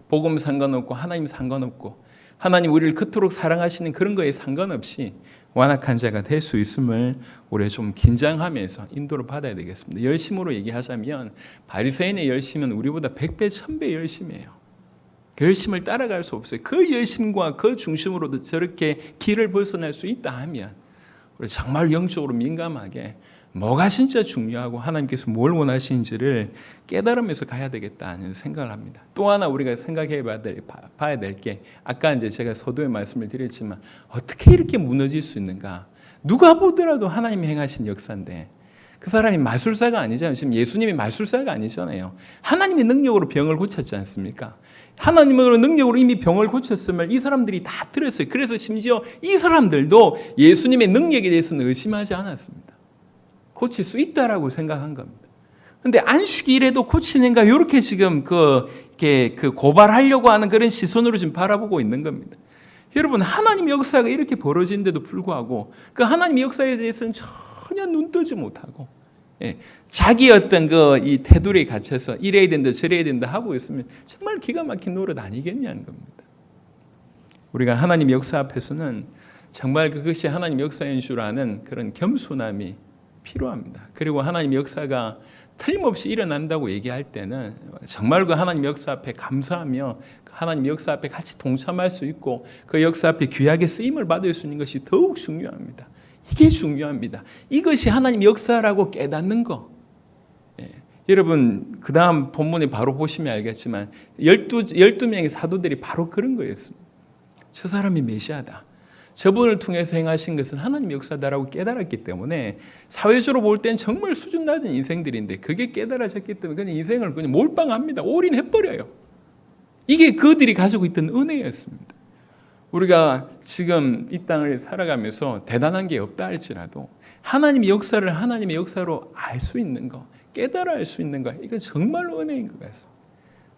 복음 상관없고 하나님 상관없고 하나님 우리를 그토록 사랑하시는 그런 거에 상관없이 완악한 자가 될 수 있음을 우리가 좀 긴장하면서 인도를 받아야 되겠습니다. 열심으로 얘기하자면 바리새인의 열심은 우리보다 100배, 1000배 열심이에요. 그 열심을 따라갈 수 없어요. 그 열심과 그 중심으로도 저렇게 길을 벗어날 수 있다 하면 우리 정말 영적으로 민감하게 뭐가 진짜 중요하고 하나님께서 뭘 원하시는지를 깨달으면서 가야 되겠다는 생각을 합니다. 또 하나 우리가 생각해 봐야 될 게 아까 이제 제가 서두에 말씀을 드렸지만 어떻게 이렇게 무너질 수 있는가? 누가 보더라도 하나님이 행하신 역사인데 그 사람이 마술사가 아니잖아요. 지금 예수님이 마술사가 아니잖아요. 하나님의 능력으로 병을 고쳤지 않습니까? 하나님으로 능력으로 이미 병을 고쳤음을 이 사람들이 다 들었어요. 그래서 심지어 이 사람들도 예수님의 능력에 대해서는 의심하지 않았습니다. 고칠 수 있다라고 생각한 겁니다. 그런데 안식일에도 고치는가 이렇게 지금 고발하려고 하는 그런 시선으로 지금 바라보고 있는 겁니다. 여러분 하나님 역사가 이렇게 벌어진데도 불구하고 그 하나님 역사에 대해서는 전혀 눈 뜨지 못하고 자기 어떤 이 테두리에 갇혀서 이래야 된다 저래야 된다 하고 있으면 정말 기가 막힌 노릇 아니겠냐는 겁니다. 우리가 하나님 역사 앞에서는 정말 그것이 하나님 역사인 줄 아는 그런 겸손함이 필요합니다. 그리고 하나님 역사가 틀림없이 일어난다고 얘기할 때는 정말 그 하나님 역사 앞에 감사하며 하나님 역사 앞에 같이 동참할 수 있고 그 역사 앞에 귀하게 쓰임을 받을 수 있는 것이 더욱 중요합니다. 이게 중요합니다. 이것이 하나님 역사라고 깨닫는 거. 여러분 그 다음 본문에 바로 보시면 알겠지만 12명의 사도들이 바로 그런 거였습니다. 저 사람이 메시아다. 저분을 통해서 행하신 것은 하나님 역사다라고 깨달았기 때문에 사회적으로 볼 땐 정말 수준 낮은 인생들인데 그게 깨달아졌기 때문에 그냥 인생을 그냥 몰빵합니다. 올인해버려요. 이게 그들이 가지고 있던 은혜였습니다. 우리가 지금 이 땅을 살아가면서 대단한 게 없다 할지라도 하나님의 역사를 하나님의 역사로 알 수 있는 거, 깨달아 알 수 있는 거, 이건 정말로 은혜인 것 같습니다.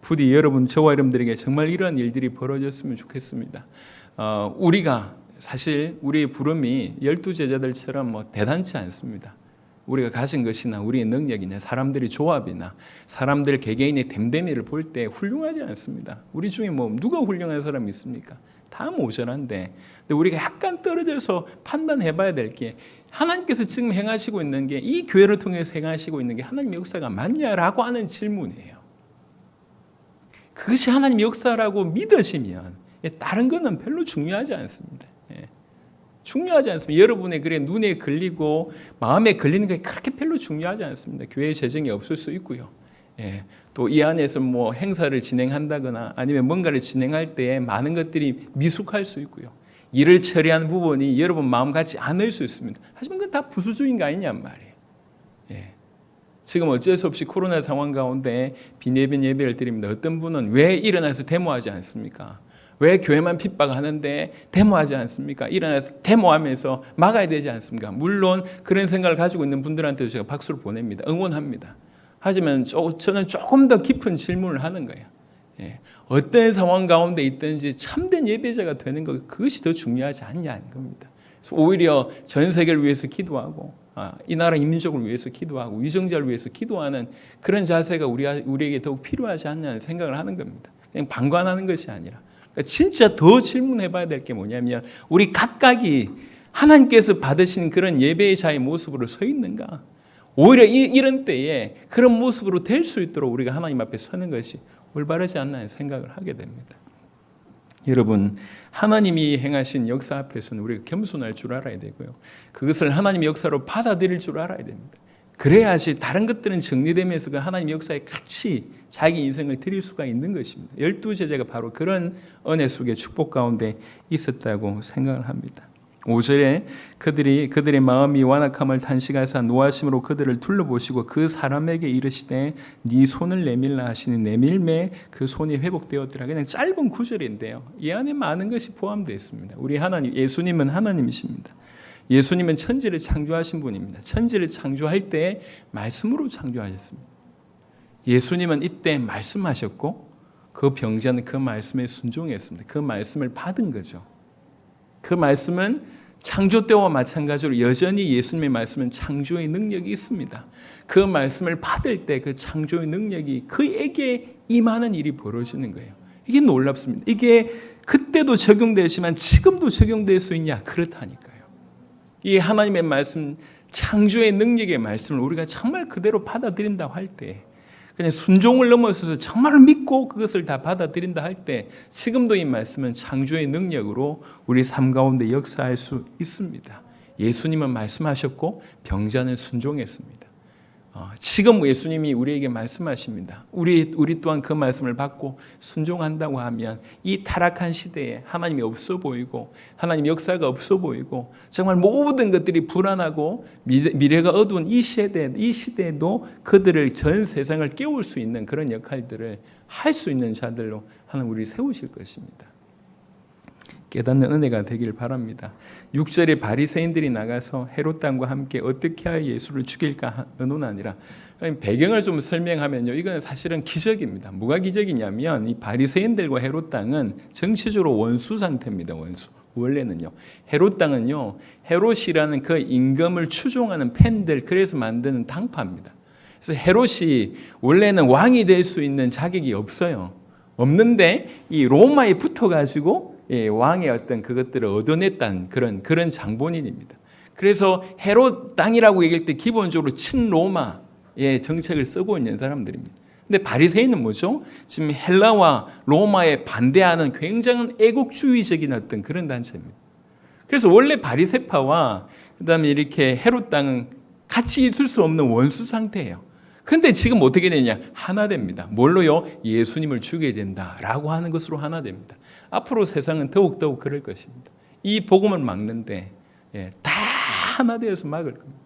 부디 여러분, 저와 여러분들에게 정말 이러한 일들이 벌어졌으면 좋겠습니다. 우리가 사실 우리의 부름이 12제자들처럼 대단치 않습니다. 우리가 가진 것이나 우리의 능력이나 사람들의 조합이나 사람들 개개인의 됨됨이를 볼 때 훌륭하지 않습니다. 우리 중에 누가 훌륭한 사람이 있습니까? 다 모자란데, 근데 우리가 약간 떨어져서 판단해봐야 될 게, 하나님께서 지금 행하시고 있는 게, 이 교회를 통해서 행하시고 있는 게 하나님의 역사가 맞냐라고 하는 질문이에요. 그것이 하나님의 역사라고 믿으시면 다른 거는 별로 중요하지 않습니다. 중요하지 않습니다. 여러분의 눈에 걸리고 마음에 걸리는 게 그렇게 별로 중요하지 않습니다. 교회 재정이 없을 수 있고요. 또 이 안에서 행사를 진행한다거나 아니면 뭔가를 진행할 때 많은 것들이 미숙할 수 있고요. 일을 처리하는 부분이 여러분 마음 같지 않을 수 있습니다. 하지만 그건 다 부수적인 거 아니냔 말이에요. 지금 어쩔 수 없이 코로나 상황 가운데 비례변 예배를 드립니다. 어떤 분은 왜 일어나서 데모하지 않습니까? 왜 교회만 핍박하는데 데모하지 않습니까? 일어나서 데모하면서 막아야 되지 않습니까? 물론 그런 생각을 가지고 있는 분들한테도 제가 박수를 보냅니다. 응원합니다. 하지만 저는 조금 더 깊은 질문을 하는 거예요. 어떤 상황 가운데 있든지 참된 예배자가 되는 것, 그것이 더 중요하지 않냐는 겁니다. 오히려 전 세계를 위해서 기도하고 이 나라 인민족을 위해서 기도하고 위정자를 위해서 기도하는 그런 자세가 우리에게 더욱 필요하지 않냐는 생각을 하는 겁니다. 그냥 방관하는 것이 아니라 진짜 더 질문해봐야 될 게 뭐냐면, 우리 각각이 하나님께서 받으신 그런 예배자의 모습으로 서 있는가? 오히려 이런 때에 그런 모습으로 될 수 있도록 우리가 하나님 앞에 서는 것이 올바르지 않나는 생각을 하게 됩니다. 여러분, 하나님이 행하신 역사 앞에서는 우리가 겸손할 줄 알아야 되고요. 그것을 하나님의 역사로 받아들일 줄 알아야 됩니다. 그래야지 다른 것들은 정리되면서 그 하나님의 역사에 같이 자기 인생을 드릴 수가 있는 것입니다. 12제자가 바로 그런 은혜 속의 축복 가운데 있었다고 생각을 합니다. 5절에 그들의 마음이 완악함을 탄식하사 노하심으로 그들을 둘러보시고 그 사람에게 이르시되 네 손을 내밀라 하시니 내밀매 그 손이 회복되었더라. 그냥 짧은 구절인데요. 이 안에 많은 것이 포함되어 있습니다. 우리 하나님, 예수님은 하나님이십니다. 예수님은 천지를 창조하신 분입니다. 천지를 창조할 때 말씀으로 창조하셨습니다. 예수님은 이때 말씀하셨고 그 병자는 그 말씀에 순종했습니다. 그 말씀을 받은 거죠. 그 말씀은 창조 때와 마찬가지로 여전히 예수님의 말씀은 창조의 능력이 있습니다. 그 말씀을 받을 때 그 창조의 능력이 그에게 임하는 일이 벌어지는 거예요. 이게 놀랍습니다. 이게 그때도 적용되지만 지금도 적용될 수 있냐? 그렇다니까요. 이 하나님의 말씀, 창조의 능력의 말씀을 우리가 정말 그대로 받아들인다고 할 때, 그냥 순종을 넘어서서 정말 믿고 그것을 다 받아들인다 할 때, 지금도 이 말씀은 창조의 능력으로 우리 삶 가운데 역사할 수 있습니다. 예수님은 말씀하셨고 병자는 순종했습니다. 지금 예수님이 우리에게 말씀하십니다. 우리 또한 그 말씀을 받고 순종한다고 하면 이 타락한 시대에 하나님이 없어 보이고 하나님 역사가 없어 보이고 정말 모든 것들이 불안하고 미래가 어두운 이 시대에도 그들을 전 세상을 깨울 수 있는 그런 역할들을 할 수 있는 자들로 하나님 우리를 세우실 것입니다. 깨닫는 은혜가 되길 바랍니다. 6절에 바리새인들이 나가서 헤롯 왕과 함께 어떻게 하여 예수를 죽일까 의논하니라. 배경을 좀 설명하면요, 이건 사실은 기적입니다. 뭐가 기적이냐면 이 바리새인들과 헤롯 왕은 정치적으로 원수 상태입니다. 원수. 원래는요, 헤롯 왕은요, 헤롯이라는 그 임금을 추종하는 팬들, 그래서 만드는 당파입니다. 그래서 헤롯이 원래는 왕이 될 수 있는 자격이 없어요. 없는데 이 로마에 붙어가지고 왕의 어떤 그것들을 얻어냈다는 그런 장본인입니다. 그래서 헤롯 땅이라고 얘기할 때 기본적으로 친로마의 정책을 쓰고 있는 사람들입니다. 근데 바리새인은 뭐죠? 지금 헬라와 로마에 반대하는 굉장한 애국주의적인 어떤 그런 단체입니다. 그래서 원래 바리새파와 그다음에 이렇게 헤롯 땅은 같이 있을 수 없는 원수 상태예요. 근데 지금 어떻게 되냐? 하나 됩니다. 뭘로요? 예수님을 죽여야 된다라고 하는 것으로 하나 됩니다. 앞으로 세상은 더욱더욱 그럴 것입니다. 이 복음을 막는데 다 하나 되어서 막을 겁니다.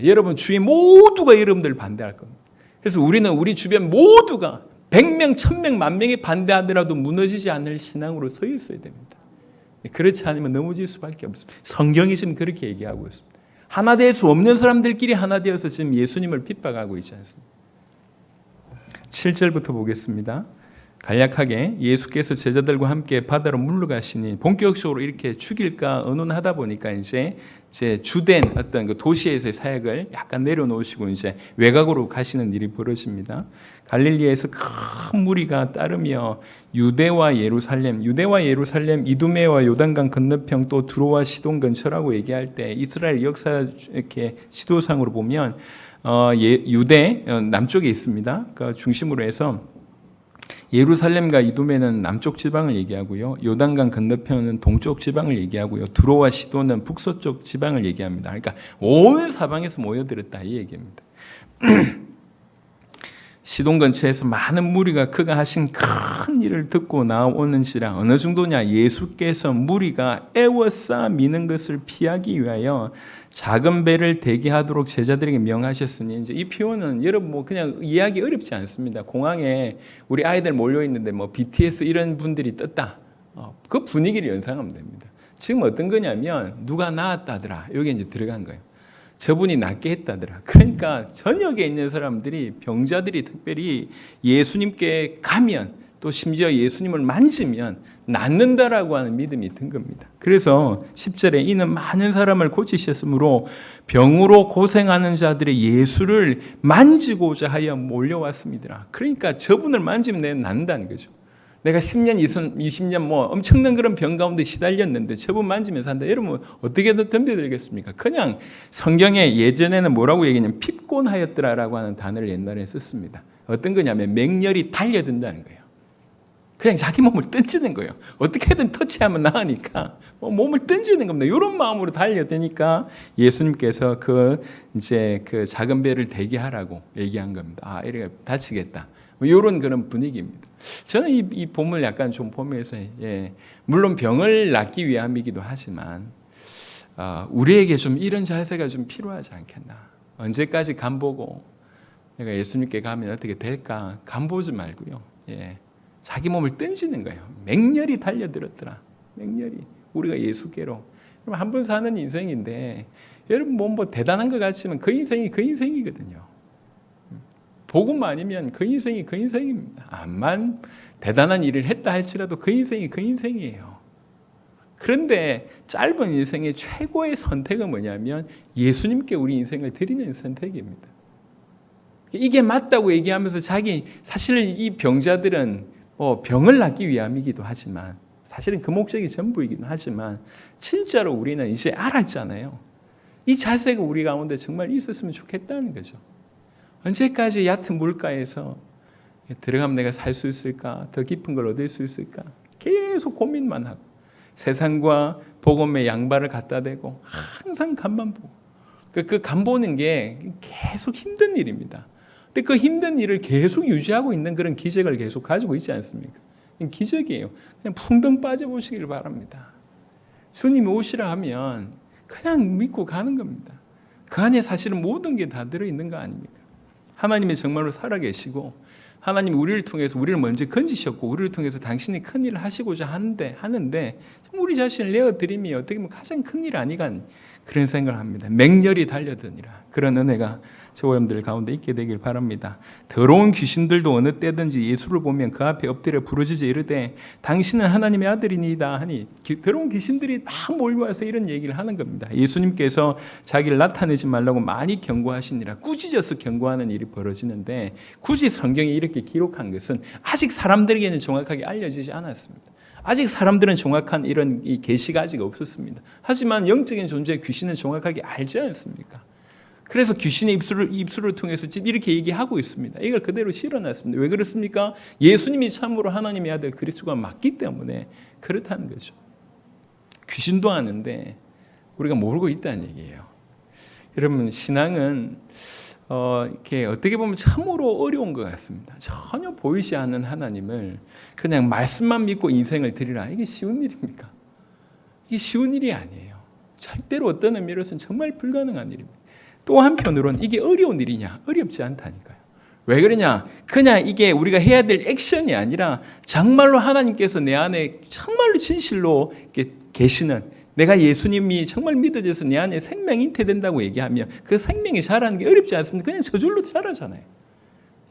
여러분 주위 모두가 여러분들 반대할 겁니다. 그래서 우리는 우리 주변 모두가 100명, 1000명, 10,000명이 반대하더라도 무너지지 않을 신앙으로 서 있어야 됩니다. 그렇지 않으면 넘어질 수밖에 없습니다. 성경이 지금 그렇게 얘기하고 있습니다. 하나 될 수 없는 사람들끼리 하나 되어서 지금 예수님을 핍박하고 있지 않습니까? 7절부터 보겠습니다. 간략하게 예수께서 제자들과 함께 바다로 물러가시니 본격적으로 이렇게 죽일까 의논하다 보니까 이제 주된 어떤 그 도시에서의 사역을 약간 내려놓으시고 이제 외곽으로 가시는 일이 벌어집니다. 갈릴리에서 큰 무리가 따르며 유대와 예루살렘, 이두메와 요단강 건너편 또 두로와 시돈 근처라고 얘기할 때 이스라엘 역사 이렇게 지도상으로 보면 유대 남쪽에 있습니다. 그 중심으로 해서 예루살렘과 이두메는 남쪽 지방을 얘기하고요. 요단강 건너편은 동쪽 지방을 얘기하고요. 두로와 시돈은 북서쪽 지방을 얘기합니다. 그러니까 온 사방에서 모여들었다 이 얘기입니다. 시돈 근처에서 많은 무리가 그가 하신 큰 일을 듣고 나오는지라 어느 정도냐 예수께서 무리가 애워싸 미는 것을 피하기 위하여 작은 배를 대기하도록 제자들에게 명하셨으니 이제 이 표현은 여러분 뭐 그냥 이해하기 어렵지 않습니다. 공항에 우리 아이들 몰려 있는데 뭐 BTS 이런 분들이 떴다. 그 분위기를 연상하면 됩니다. 지금 어떤 거냐면 누가 나았다더라. 여기 이제 들어간 거예요. 저분이 낫게 했다더라. 그러니까 전역에 있는 사람들이 병자들이 특별히 예수님께 가면 또 심지어 예수님을 만지면 낫는다라고 하는 믿음이 든 겁니다. 그래서 10절에 이는 많은 사람을 고치셨으므로 병으로 고생하는 자들의 예수를 만지고자 하여 몰려왔습니다. 그러니까 저분을 만지면 내가 낫는다는 거죠. 내가 10년, 20년 뭐 엄청난 그런 병 가운데 시달렸는데 저분 만지면서 한다. 여러분 어떻게 덤벼들겠습니까? 그냥 성경에 예전에는 뭐라고 얘기했냐면 핍곤하였더라라고 하는 단어를 옛날에 썼습니다. 어떤 거냐면 맹렬히 달려든다는 거예요. 그냥 자기 몸을 던지는 거예요. 어떻게든 터치하면 나으니까 몸을 던지는 겁니다. 이런 마음으로 달려드니까 예수님께서 이제 그 작은 배를 대기하라고 얘기한 겁니다. 아, 이렇게 다치겠다. 이런 그런 분위기입니다. 저는 이 본문을 약간 좀 보면서 물론 병을 낫기 위함이기도 하지만 우리에게 좀 이런 자세가 좀 필요하지 않겠나. 언제까지 간 보고 내가 예수님께 가면 어떻게 될까? 간 보지 말고요. 자기 몸을 던지는 거예요. 맹렬히 달려들었더라. 맹렬히 우리가 예수께로. 한 번 사는 인생인데 여러분 뭐 대단한 것 같지만 그 인생이 그 인생이거든요. 복음 아니면 그 인생이 그 인생입니다. 암만 대단한 일을 했다 할지라도 그 인생이 그 인생이에요. 그런데 짧은 인생의 최고의 선택은 뭐냐면 예수님께 우리 인생을 드리는 선택입니다. 이게 맞다고 얘기하면서 사실 이 병자들은 병을 낫기 위함이기도 하지만 사실은 그 목적이 전부이기도 하지만 진짜로 우리는 이제 알았잖아요. 이 자세가 우리 가운데 정말 있었으면 좋겠다는 거죠. 언제까지 얕은 물가에서 들어가면 내가 살 수 있을까? 더 깊은 걸 얻을 수 있을까? 계속 고민만 하고 세상과 복음의 양발을 갖다 대고 항상 간만 보고 그 간 보는 게 계속 힘든 일입니다. 근데 그 힘든 일을 계속 유지하고 있는 그런 기적을 계속 가지고 있지 않습니까? 기적이에요. 그냥 풍덩 빠져보시길 바랍니다. 주님이 오시라 하면 그냥 믿고 가는 겁니다. 그 안에 사실은 모든 게 다 들어있는 거 아닙니까? 하나님이 정말로 살아계시고 하나님이 우리를 통해서 우리를 먼저 건지셨고 우리를 통해서 당신이 큰 일을 하시고자 하는데 우리 자신을 내어드림이 어떻게 보면 가장 큰 일 아니간 그런 생각을 합니다. 맹렬히 달려드니라. 그런 은혜가 저와 여러분들 가운데 있게 되길 바랍니다. 더러운 귀신들도 어느 때든지 예수를 보면 그 앞에 엎드려 부르짖어 이르되 당신은 하나님의 아들이니이다 하니 더러운 귀신들이 막 몰려와서 이런 얘기를 하는 겁니다. 예수님께서 자기를 나타내지 말라고 많이 경고하시니라. 꾸짖어서 경고하는 일이 벌어지는데 굳이 성경에 이렇게 기록한 것은 아직 사람들에게는 정확하게 알려지지 않았습니다. 아직 사람들은 정확한 이런 이 계시가 아직 없었습니다. 하지만 영적인 존재 귀신은 정확하게 알지 않습니까? 그래서 귀신의 입술을 통해서 이렇게 얘기하고 있습니다. 이걸 그대로 실어놨습니다. 왜 그렇습니까? 예수님이 참으로 하나님의 아들 그리스도가 맞기 때문에 그렇다는 거죠. 귀신도 아는데 우리가 모르고 있다는 얘기예요. 여러분 신앙은 이렇게 어떻게 보면 참으로 어려운 것 같습니다. 전혀 보이지 않는 하나님을 그냥 말씀만 믿고 인생을 드리라. 이게 쉬운 일입니까? 이게 쉬운 일이 아니에요. 절대로 어떤 의미로서는 정말 불가능한 일입니다. 또 한편으로는 이게 어려운 일이냐? 어렵지 않다니까요. 왜 그러냐? 그냥 이게 우리가 해야 될 액션이 아니라 정말로 하나님께서 내 안에 정말로 진실로 계시는, 내가 예수님이 정말 믿어져서 내 안에 생명이 잉태된다고 얘기하면 그 생명이 자라는 게 어렵지 않습니까? 그냥 저절로 자라잖아요.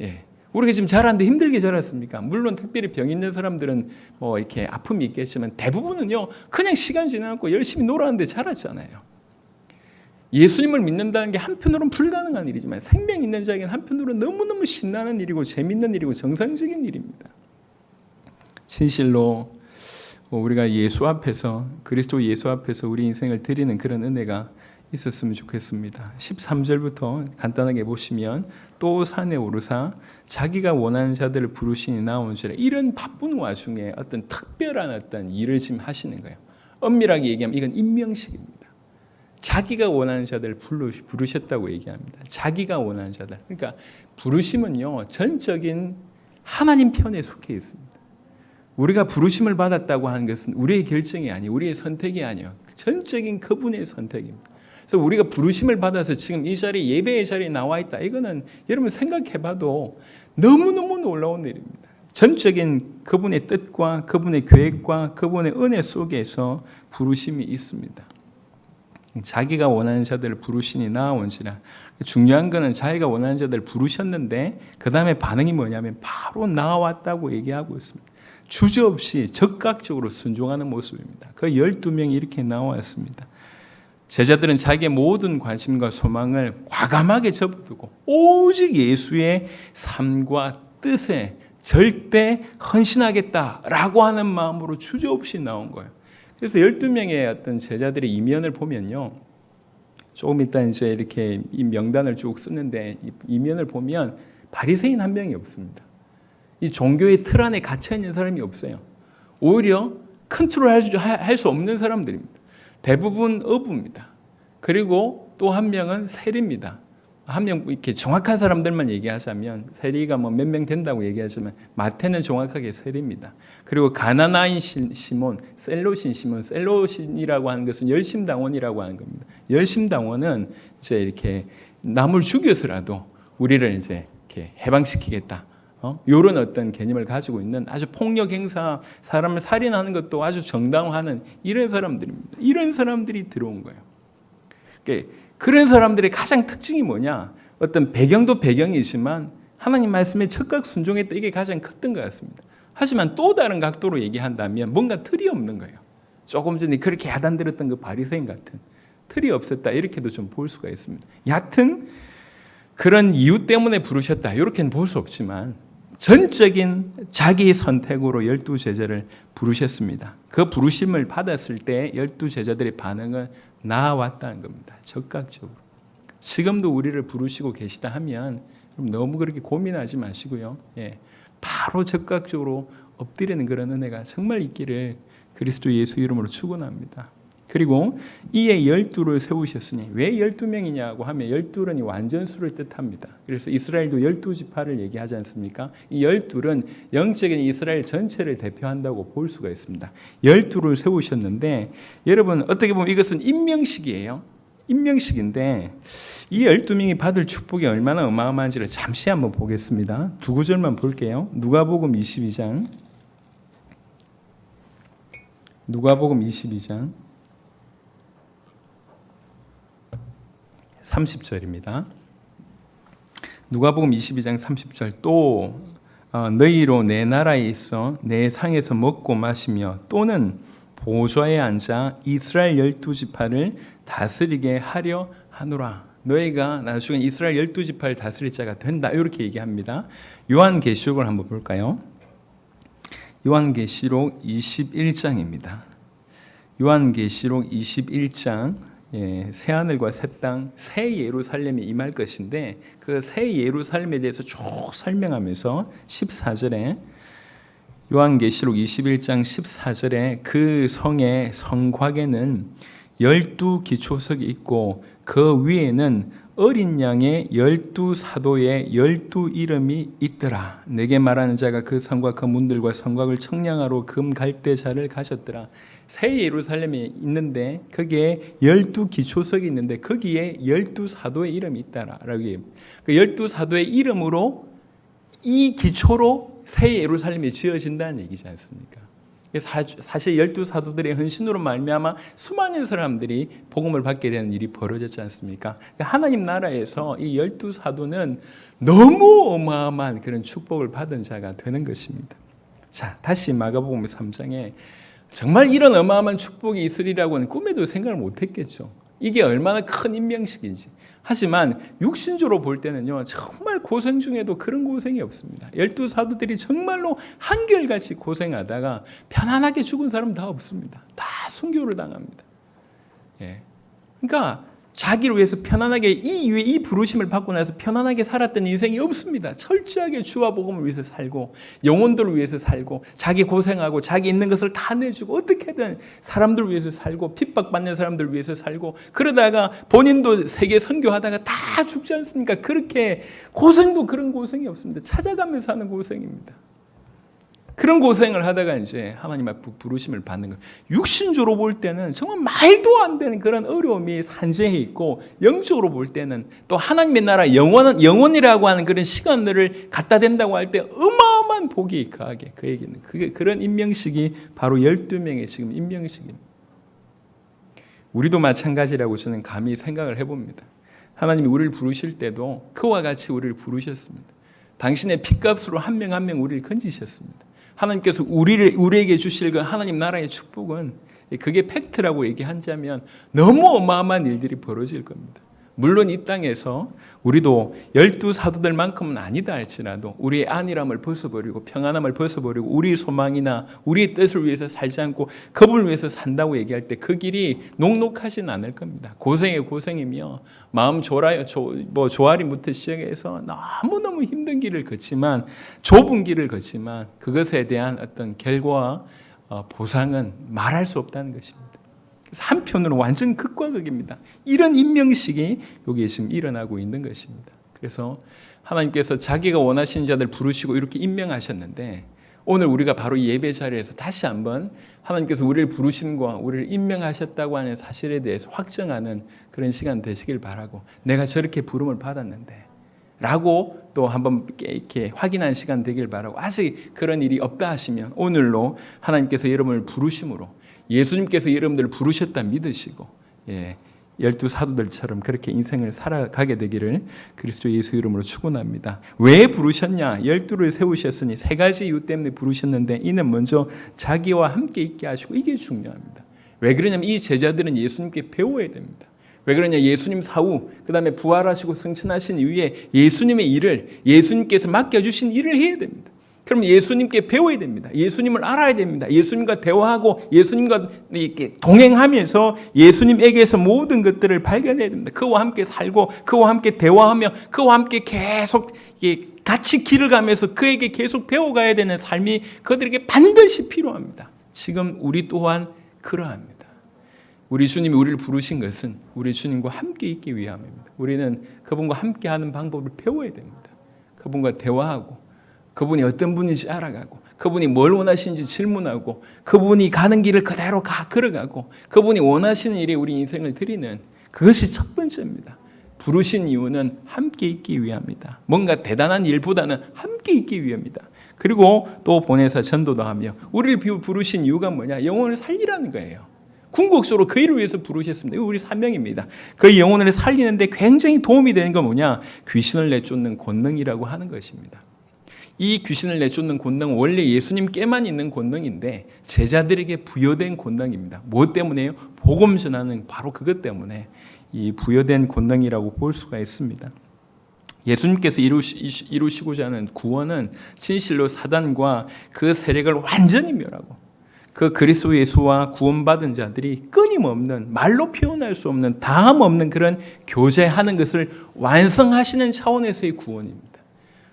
예. 우리가 지금 자라는데 힘들게 자랐습니까? 물론 특별히 병 있는 사람들은 뭐 이렇게 아픔이 있겠지만 대부분은요, 그냥 시간 지나고 열심히 놀았는데 자랐잖아요. 예수님을 믿는다는 게 한편으로는 불가능한 일이지만 생명 있는 자에게는 한편으로는 너무너무 신나는 일이고 재밌는 일이고 정상적인 일입니다. 진실로 우리가 예수 앞에서, 그리스도 예수 앞에서 우리 인생을 드리는 그런 은혜가 있었으면 좋겠습니다. 13절부터 간단하게 보시면 또 산에 오르사 자기가 원하는 자들을 부르시니 나온지라. 이런 바쁜 와중에 어떤 특별한 어떤 일을 지금 하시는 거예요. 엄밀하게 얘기하면 이건 임명식입니다. 자기가 원하는 자들을 부르셨다고 얘기합니다. 자기가 원하는 자들. 그러니까 부르심은요, 전적인 하나님 편에 속해 있습니다. 우리가 부르심을 받았다고 하는 것은 우리의 결정이 아니에요. 우리의 선택이 아니에요. 전적인 그분의 선택입니다. 그래서 우리가 부르심을 받아서 지금 이 자리에, 예배의 자리에 나와 있다. 이거는 여러분 생각해봐도 너무너무 놀라운 일입니다. 전적인 그분의 뜻과 그분의 계획과 그분의 은혜 속에서 부르심이 있습니다. 자기가 원하는 자들을 부르시니 나온지라. 중요한 거는 자기가 원하는 자들을 부르셨는데 그 다음에 반응이 뭐냐면 바로 나왔다고 얘기하고 있습니다. 주저없이 적극적으로 순종하는 모습입니다. 그 12명이 이렇게 나왔습니다. 제자들은 자기의 모든 관심과 소망을 과감하게 접어두고 오직 예수의 삶과 뜻에 절대 헌신하겠다라고 하는 마음으로 주저없이 나온 거예요. 그래서 12명의 어떤 제자들의 이면을 보면요, 조금 이따 이제 이렇게 이 명단을 쭉 쓰는데 이면을 보면 바리새인 한 명이 없습니다. 이 종교의 틀 안에 갇혀 있는 사람이 없어요. 오히려 컨트롤할 수 없는 사람들입니다. 대부분 어부입니다. 그리고 또 한 명은 세리입니다. 한 명 이렇게 정확한 사람들만 얘기하자면 세리가 뭐 몇 명 된다고 얘기하지만 마태는 정확하게 세리입니다. 그리고 가나나인 시몬, 셀로신 시몬, 셀로신이라고 하는 것은 열심당원이라고 하는 겁니다. 열심당원은 이제 이렇게 남을 죽여서라도 우리를 이제 이렇게 해방시키겠다. 이런 어떤 개념을 가지고 있는 아주 폭력 행사, 사람을 살인하는 것도 아주 정당화하는 이런 사람들입니다. 이런 사람들이 들어온 거예요. 그런 사람들의 가장 특징이 뭐냐? 어떤 배경도 배경이지만 하나님 말씀에 적극 순종했다. 이게 가장 컸던 것 같습니다. 하지만 또 다른 각도로 얘기한다면 뭔가 틀이 없는 거예요. 조금 전에 그렇게 야단들었던 그 바리새인 같은 틀이 없었다. 이렇게도 좀 볼 수가 있습니다. 여하튼 그런 이유 때문에 부르셨다. 이렇게는 볼 수 없지만 전적인 자기 선택으로 12제자를 부르셨습니다. 그 부르심을 받았을 때 12제자들의 반응은 나아왔다는 겁니다. 적극적으로. 지금도 우리를 부르시고 계시다 하면 너무 그렇게 고민하지 마시고요. 바로 적극적으로 엎드리는 그런 은혜가 정말 있기를 그리스도 예수 이름으로 축원합니다. 그리고 이에 12를 세우셨으니, 왜 12명이냐고 하면 12는 완전수를 뜻합니다. 그래서 이스라엘도 12지파를 얘기하지 않습니까? 이 12는 영적인 이스라엘 전체를 대표한다고 볼 수가 있습니다. 12를 세우셨는데 여러분 어떻게 보면 이것은 임명식이에요. 임명식인데 이 12명이 받을 축복이 얼마나 어마어마한지를 잠시 한번 보겠습니다. 두 구절만 볼게요. 누가복음 22장 30절입니다. 누가복음 22장 30절. 또 너희로 내 나라에 있어 내 상에서 먹고 마시며 또는 보좌에 앉아 이스라엘 12지파를 다스리게 하려 하노라. 너희가 나중에 이스라엘 12지파를 다스릴 자가 된다. 이렇게 얘기합니다. 요한계시록을 한번 볼까요? 요한계시록 21장입니다. 요한계시록 21장, 새하늘과 새 땅, 새 예루살렘이 임할 것인데 그 새 예루살렘에 대해서 쭉 설명하면서 14절에 요한계시록 21장 14절에 그 성의 성곽에는 12기초석이 있고 그 위에는 어린 양의 12사도의 12이름이 있더라. 내게 말하는 자가 그 성과 그 문들과 성곽을 청량하로 금 갈대자를 가졌더라. 새 예루살렘이 있는데 거기에 12기초석이 있는데 거기에 12사도의 이름이 있다라고 해요. 그 12사도의 이름으로 이 기초로 새 예루살렘이 지어진다는 얘기지 않습니까? 사실 12사도들의 헌신으로 말미암아 수많은 사람들이 복음을 받게 되는 일이 벌어졌지 않습니까? 하나님 나라에서 이 12사도는 너무 어마어마한 그런 축복을 받은 자가 되는 것입니다. 자, 다시 마가복음 3장에 정말 이런 어마어마한 축복이 있으리라고는 꿈에도 생각을 못했겠죠. 이게 얼마나 큰 임명식인지. 하지만 육신적으로 볼 때는요, 정말 고생 중에도 그런 고생이 없습니다. 12사도들이 정말로 한결같이 고생하다가 편안하게 죽은 사람 다 없습니다. 다 순교를 당합니다. 예. 그러니까 자기를 위해서 편안하게 이 부르심을 받고 나서 편안하게 살았던 인생이 없습니다. 철저하게 주와 복음을 위해서 살고 영혼들을 위해서 살고 자기 고생하고 자기 있는 것을 다 내주고 어떻게든 사람들 위해서 살고 핍박받는 사람들 위해서 살고 그러다가 본인도 세계 선교하다가 다 죽지 않습니까? 그렇게 고생도 그런 고생이 없습니다. 찾아가면서 하는 고생입니다. 그런 고생을 하다가 이제 하나님 앞에 부르심을 받는 거예요. 육신적으로 볼 때는 정말 말도 안 되는 그런 어려움이 산재해 있고 영적으로 볼 때는 또 하나님의 나라 영원이라고 하는 그런 시간들을 갖다 댄다고 할 때 어마어마한 복이 거하게 그에게는 그런 임명식이 바로 12명의 지금 임명식입니다. 우리도 마찬가지라고 저는 감히 생각을 해봅니다. 하나님이 우리를 부르실 때도 그와 같이 우리를 부르셨습니다. 당신의 핏값으로 한 명 한 명 우리를 건지셨습니다. 하나님께서 우리에게 주실 그 하나님 나라의 축복은 그게 팩트라고 얘기한다면 너무 어마어마한 일들이 벌어질 겁니다. 물론 이 땅에서 우리도 12사도들만큼은 아니다 할지라도 우리의 안일함을 벗어버리고 평안함을 벗어버리고 우리의 소망이나 우리의 뜻을 위해서 살지 않고 겁을 위해서 산다고 얘기할 때 그 길이 녹록하진 않을 겁니다. 고생의 고생이며 마음 조아림부터 시작해서 너무너무 힘든 길을 걷지만 좁은 길을 걷지만 그것에 대한 어떤 결과와 보상은 말할 수 없다는 것입니다. 한편으로 완전 극과 극입니다. 이런 임명식이 여기에 지금 일어나고 있는 것입니다. 그래서 하나님께서 자기가 원하시는 자들 부르시고 이렇게 임명하셨는데 오늘 우리가 바로 이 예배 자리에서 다시 한번 하나님께서 우리를 부르심과 우리를 임명하셨다고 하는 사실에 대해서 확정하는 그런 시간 되시길 바라고 내가 저렇게 부름을 받았는데 라고 또 한번 이렇게 확인하는 시간 되길 바라고 아직 그런 일이 없다 하시면 오늘로 하나님께서 여러분을 부르심으로 예수님께서 여러분들을 부르셨다 믿으시고 12사도들처럼 그렇게 인생을 살아가게 되기를 그리스도 예수 이름으로 축원합니다. 왜 부르셨냐? 12를 세우셨으니 세 가지 이유 때문에 부르셨는데 이는 먼저 자기와 함께 있게 하시고 이게 중요합니다. 왜 그러냐면 이 제자들은 예수님께 배워야 됩니다. 왜 그러냐? 예수님 사후 그 다음에 부활하시고 승천하신 이후에 예수님의 일을 예수님께서 맡겨주신 일을 해야 됩니다. 그럼 예수님께 배워야 됩니다. 예수님을 알아야 됩니다. 예수님과 대화하고 예수님과 이렇게 동행하면서 예수님에게서 모든 것들을 발견해야 됩니다. 그와 함께 살고 그와 함께 대화하며 그와 함께 계속 같이 길을 가면서 그에게 계속 배워가야 되는 삶이 그들에게 반드시 필요합니다. 지금 우리 또한 그러합니다. 우리 주님이 우리를 부르신 것은 우리 주님과 함께 있기 위함입니다. 우리는 그분과 함께하는 방법을 배워야 됩니다. 그분과 대화하고 그분이 어떤 분인지 알아가고 그분이 뭘 원하시는지 질문하고 그분이 가는 길을 그대로 걸어가고 그분이 원하시는 일에 우리 인생을 드리는 그것이 첫 번째입니다. 부르신 이유는 함께 있기 위함이다. 뭔가 대단한 일보다는 함께 있기 위함이다. 그리고 또 보내서 전도도 하며 우리를 부르신 이유가 뭐냐? 영혼을 살리라는 거예요. 궁극적으로 그 일을 위해서 부르셨습니다. 이거 우리 사명입니다. 그 영혼을 살리는데 굉장히 도움이 되는 건 뭐냐? 귀신을 내쫓는 권능이라고 하는 것입니다. 이 귀신을 내쫓는 권능은 원래 예수님께만 있는 권능인데 제자들에게 부여된 권능입니다. 무엇 때문에요? 복음 전하는 바로 그것 때문에 이 부여된 권능이라고 볼 수가 있습니다. 예수님께서 이루시고자 하는 구원은 진실로 사단과 그 세력을 완전히 멸하고 그 그리스도 예수와 구원받은 자들이 끊임없는 말로 표현할 수 없는 다함 없는 그런 교제하는 것을 완성하시는 차원에서의 구원입니다.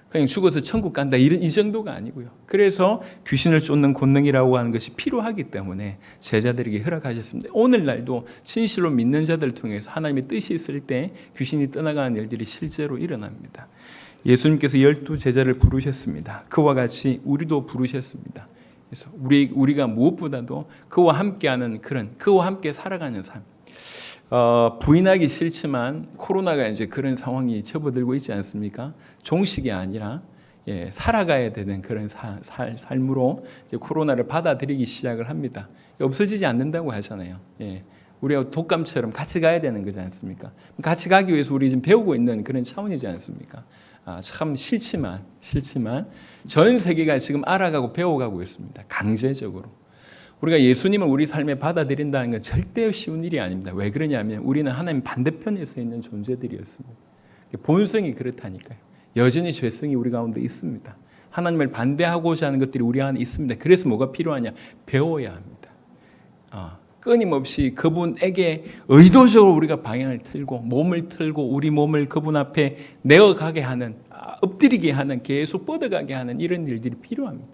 그냥 죽어서 천국 간다 이 정도가 아니고요. 그래서 귀신을 쫓는 권능이라고 하는 것이 필요하기 때문에 제자들에게 허락하셨습니다. 오늘날도 진실로 믿는 자들을 통해서 하나님의 뜻이 있을 때 귀신이 떠나가는 일들이 실제로 일어납니다. 예수님께서 12제자를 부르셨습니다. 그와 같이 우리도 부르셨습니다. 그래서 우리가 무엇보다도 그와 함께하는 그와 함께 살아가는 삶. 부인하기 싫지만 코로나가 이제 그런 상황이 접어들고 있지 않습니까? 종식이 아니라 살아가야 되는 그런 삶으로 이제 코로나를 받아들이기 시작을 합니다. 없어지지 않는다고 하잖아요. 우리가 독감처럼 같이 가야 되는 거지 않습니까? 같이 가기 위해서 우리 지금 배우고 있는 그런 차원이지 않습니까? 참 싫지만 전 세계가 지금 알아가고 배워가고 있습니다. 강제적으로. 우리가 예수님을 우리 삶에 받아들인다는 건 절대 쉬운 일이 아닙니다. 왜 그러냐면 우리는 하나님 반대편에 서 있는 존재들이었습니다. 본성이 그렇다니까요. 여전히 죄성이 우리 가운데 있습니다. 하나님을 반대하고자 하는 것들이 우리 안에 있습니다. 그래서 뭐가 필요하냐? 배워야 합니다. 끊임없이 그분에게 의도적으로 우리가 방향을 틀고 몸을 틀고 우리 몸을 그분 앞에 내어가게 하는, 엎드리게 하는, 계속 뻗어가게 하는 이런 일들이 필요합니다.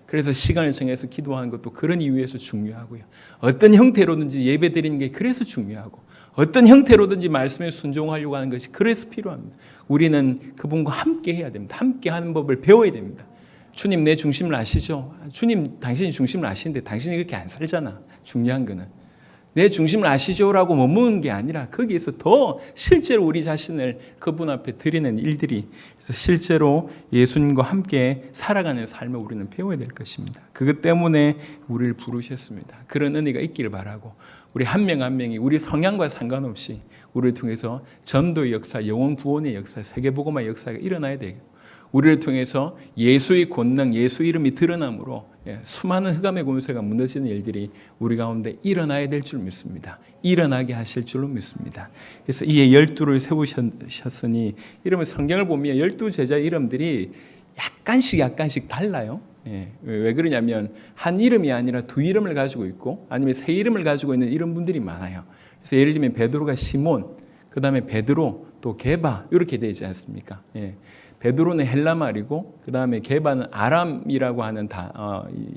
그래서 시간을 정해서 기도하는 것도 그런 이유에서 중요하고요. 어떤 형태로든지 예배 드리는 게 그래서 중요하고 어떤 형태로든지 말씀에 순종하려고 하는 것이 그래서 필요합니다. 우리는 그분과 함께 해야 됩니다. 함께 하는 법을 배워야 됩니다. 주님 내 중심을 아시죠? 주님 당신이 중심을 아시는데 당신이 그렇게 안 살잖아. 중요한 거는 내 중심을 아시죠라고 머무는 게 아니라 거기에서 더 실제로 우리 자신을 그분 앞에 드리는 일들이, 그래서 실제로 예수님과 함께 살아가는 삶을 우리는 배워야 될 것입니다. 그것 때문에 우리를 부르셨습니다. 그런 은혜가 있기를 바라고 우리 한 명 한 명이 우리 성향과 상관없이 우리를 통해서 전도의 역사, 영혼 구원의 역사, 세계복음화의 역사가 일어나야 돼요. 우리를 통해서 예수의 권능, 예수 이름이 드러남으로 수많은 흑암의 권세가 무너지는 일들이 우리 가운데 일어나야 될 줄 믿습니다. 일어나게 하실 줄로 믿습니다. 그래서 이에 12를 세우셨으니, 이러면 성경을 보면 12 제자 이름들이 약간씩 달라요. 왜 그러냐면 한 이름이 아니라 두 이름을 가지고 있고 아니면 세 이름을 가지고 있는 이런 분들이 많아요. 그래서 예를 들면 베드로가 시몬, 그 다음에 베드로, 또 게바 이렇게 되지 않습니까? 베드로는 헬라 말이고 그 다음에 게바는 아람이라고 하는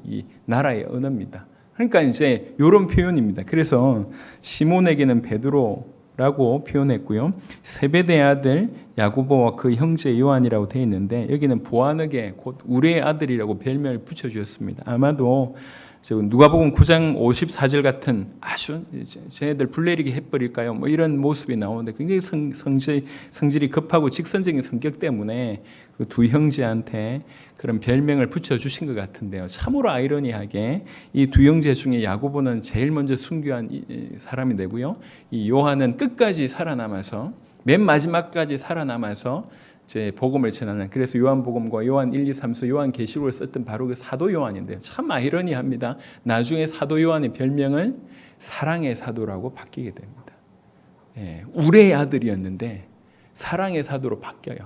이 나라의 언어입니다. 그러니까 이제 이런 표현입니다. 그래서 시몬에게는 베드로라고 표현했고요. 세베대의 아들 야고보와 그 형제 요한이라고 되어 있는데 여기는 보아너게 곧 우레의 아들이라고 별명을 붙여주었습니다. 아마도 누가복음 9장 54절 같은 아주 쟤네들 불내리게 해버릴까요? 뭐 이런 모습이 나오는데 굉장히 성질이 급하고 직선적인 성격 때문에 그 두 형제한테 그런 별명을 붙여주신 것 같은데요. 참으로 아이러니하게 이 두 형제 중에 야고보는 제일 먼저 순교한 사람이 되고요. 이 요한은 끝까지 살아남아서 맨 마지막까지 살아남아서 이제 복음을 전하는, 그래서 요한복음과 요한 1, 2, 3서 요한계시록을 썼던 바로 그 사도 요한인데요. 참 아이러니합니다. 나중에 사도 요한의 별명을 사랑의 사도라고 바뀌게 됩니다. 우레의 아들이었는데 사랑의 사도로 바뀌어요.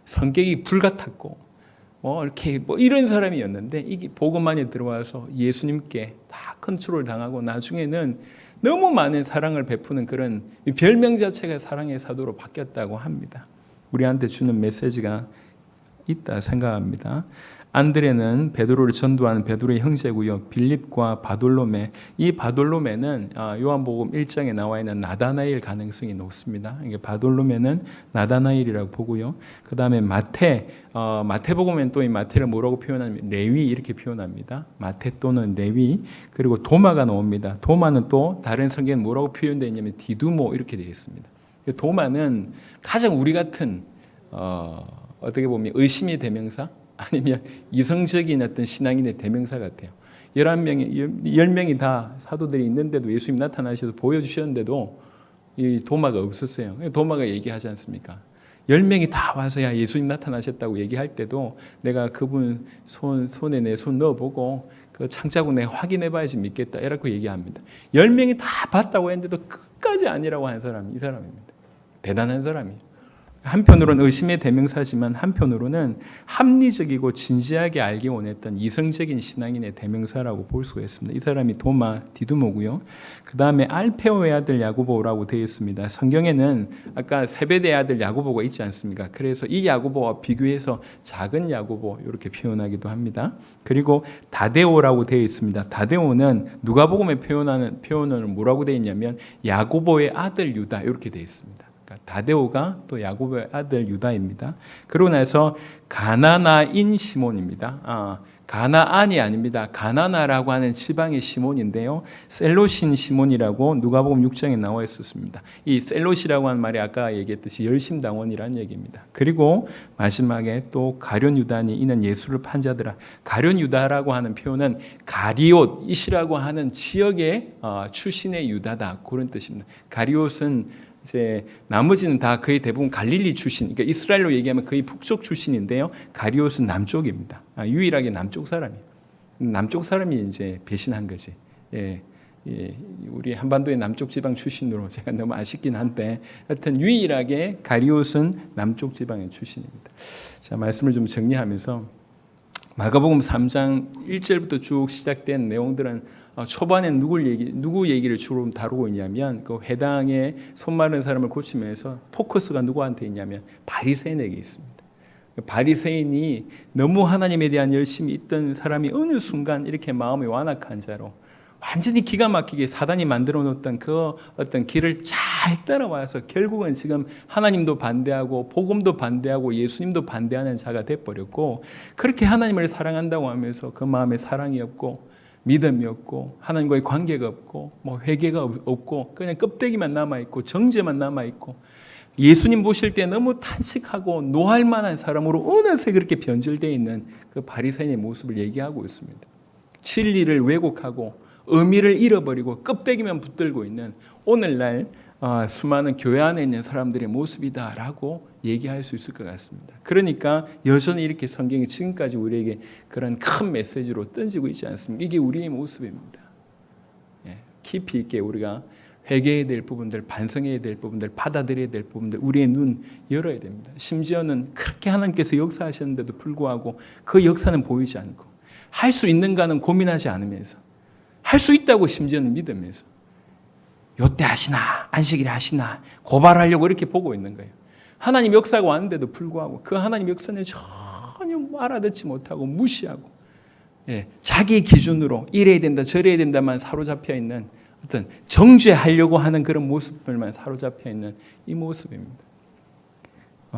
성격이 불같았고 이렇게 이런 사람이었는데 이게 복음 안에 들어와서 예수님께 다 컨트롤 당하고 나중에는 너무 많은 사랑을 베푸는 그런 별명 자체가 사랑의 사도로 바뀌었다고 합니다. 우리한테 주는 메시지가 있다 생각합니다. 안드레는 베드로를 전도하는 베드로의 형제고요. 빌립과 바돌로메, 이 바돌로메는 요한복음 1장에 나와 있는 나다나엘 가능성이 높습니다. 이게 바돌로메는 나다나엘이라고 보고요. 그 다음에 마태복음에는 또 이 마태를 뭐라고 표현하냐면 레위 이렇게 표현합니다. 마태 또는 레위. 그리고 도마가 나옵니다. 도마는 또 다른 성경에 뭐라고 표현되어 있냐면 디두모 이렇게 되어 있습니다. 도마는 가장 우리 같은 어떻게 보면 의심의 대명사 아니면 이성적인 어떤 신앙인의 대명사 같아요. 10명이 다 사도들이 있는데도 예수님 나타나셔서 보여주셨는데도 이 도마가 없었어요. 도마가 얘기하지 않습니까? 10명이 다 와서 야 예수님 나타나셨다고 얘기할 때도 내가 그분 손에 내 손 넣어보고 그 창자국 내가 확인해봐야지 믿겠다 이라고 얘기합니다. 10명이 다 봤다고 했는데도 끝까지 아니라고 한 사람이 이 사람입니다. 대단한 사람이에요. 한편으로는 의심의 대명사지만 한편으로는 합리적이고 진지하게 알기 원했던 이성적인 신앙인의 대명사라고 볼 수가 있습니다. 이 사람이 도마, 디두모고요. 그 다음에 알페오의 아들 야고보라고 되어 있습니다. 성경에는 아까 세베대의 아들 야고보가 있지 않습니까? 그래서 이 야고보와 비교해서 작은 야고보 이렇게 표현하기도 합니다. 그리고 다데오라고 되어 있습니다. 다데오는 누가복음에 표현은 뭐라고 되어 있냐면 야고보의 아들 유다 이렇게 되어 있습니다. 그러니까 다데오가 또 야곱의 아들 유다입니다. 그러고 나서 가나나인 시몬입니다. 가나안이 아닙니다. 가나나라고 하는 지방의 시몬인데요. 셀롯인 시몬이라고 누가복음 6장에 나와 있었습니다. 이 셀롯이라고 하는 말이 아까 얘기했듯이 열심당원이라는 얘기입니다. 그리고 마지막에 또 가룟 유다니 이는 예수를 판 자들아. 가룟 유다라고 하는 표현은 가리옷이라고 하는 지역의 출신의 유다다, 그런 뜻입니다. 가리옷은 이제 나머지는 다 거의 대부분 갈릴리 출신, 그러니까 이스라엘로 얘기하면 거의 북쪽 출신인데요. 가리옷은 남쪽입니다. 유일하게 남쪽 사람이에요. 남쪽 사람이 이제 배신한 거지. 우리 한반도의 남쪽 지방 출신으로 제가 너무 아쉽긴 한데, 하여튼 유일하게 가리옷은 남쪽 지방의 출신입니다. 자, 말씀을 좀 정리하면서 마가복음 3장 1절부터 쭉 시작된 내용들은 초반엔 누구 얘기를 주로 다루고 있냐면 그 회당에 손 마른 사람을 고치면서 포커스가 누구한테 있냐면 바리새인에게 있습니다. 바리새인이 너무 하나님에 대한 열심이 있던 사람이 어느 순간 이렇게 마음이 완악한 자로 완전히 기가 막히게 사단이 만들어 놓았던 그 어떤 길을 잘 따라와서 결국은 지금 하나님도 반대하고 복음도 반대하고 예수님도 반대하는 자가 돼버렸고, 그렇게 하나님을 사랑한다고 하면서 그 마음에 사랑이 없고 믿음이 없고 하나님과의 관계가 없고 뭐 회개가 없고 그냥 껍데기만 남아있고 정죄만 남아있고 예수님 보실 때 너무 탄식하고 노할 만한 사람으로 어느새 그렇게 변질되어 있는 그 바리새인의 모습을 얘기하고 있습니다. 진리를 왜곡하고 의미를 잃어버리고 껍데기만 붙들고 있는 오늘날 수많은 교회 안에 있는 사람들의 모습이다라고 얘기할 수 있을 것 같습니다. 그러니까 여전히 이렇게 성경이 지금까지 우리에게 그런 큰 메시지로 던지고 있지 않습니까? 이게 우리의 모습입니다. 깊이 있게 우리가 회개해야 될 부분들, 반성해야 될 부분들, 받아들여야 될 부분들, 우리의 눈 열어야 됩니다. 심지어는 그렇게 하나님께서 역사하셨는데도 불구하고 그 역사는 보이지 않고 할 수 있는가는 고민하지 않으면서 할 수 있다고 심지어는 믿으면서 요때 하시나 안식일에 하시나 고발하려고 이렇게 보고 있는 거예요. 하나님 역사가 왔는데도 불구하고 그 하나님 역사는 전혀 알아듣지 못하고 무시하고 자기 기준으로 이래야 된다 저래야 된다만 사로잡혀 있는 어떤 정죄하려고 하는 그런 모습들만 사로잡혀 있는 이 모습입니다.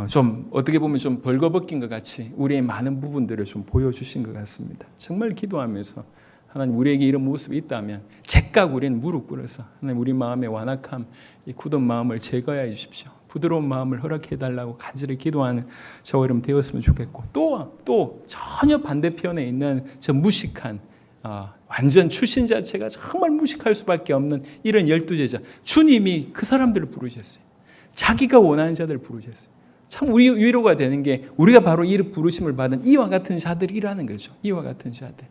좀 어떻게 보면 좀 벌거벗긴 것 같이 우리의 많은 부분들을 좀 보여주신 것 같습니다. 정말 기도하면서 하나님 우리에게 이런 모습이 있다면 제각 우리는 무릎 꿇어서 하나님 우리 마음의 완악함, 이 굳은 마음을 제거해 주십시오. 부드러운 마음을 허락해 달라고 간절히 기도하는 저와 여러분 되었으면 좋겠고, 또 전혀 반대편에 있는 저 무식한 완전 출신 자체가 정말 무식할 수밖에 없는 이런 12제자, 주님이 그 사람들을 부르셨어요. 자기가 원하는 자들을 부르셨어요. 참 우리 위로가 되는 게 우리가 바로 이 부르심을 받은 이와 같은 자들이라는 거죠. 이와 같은 자들.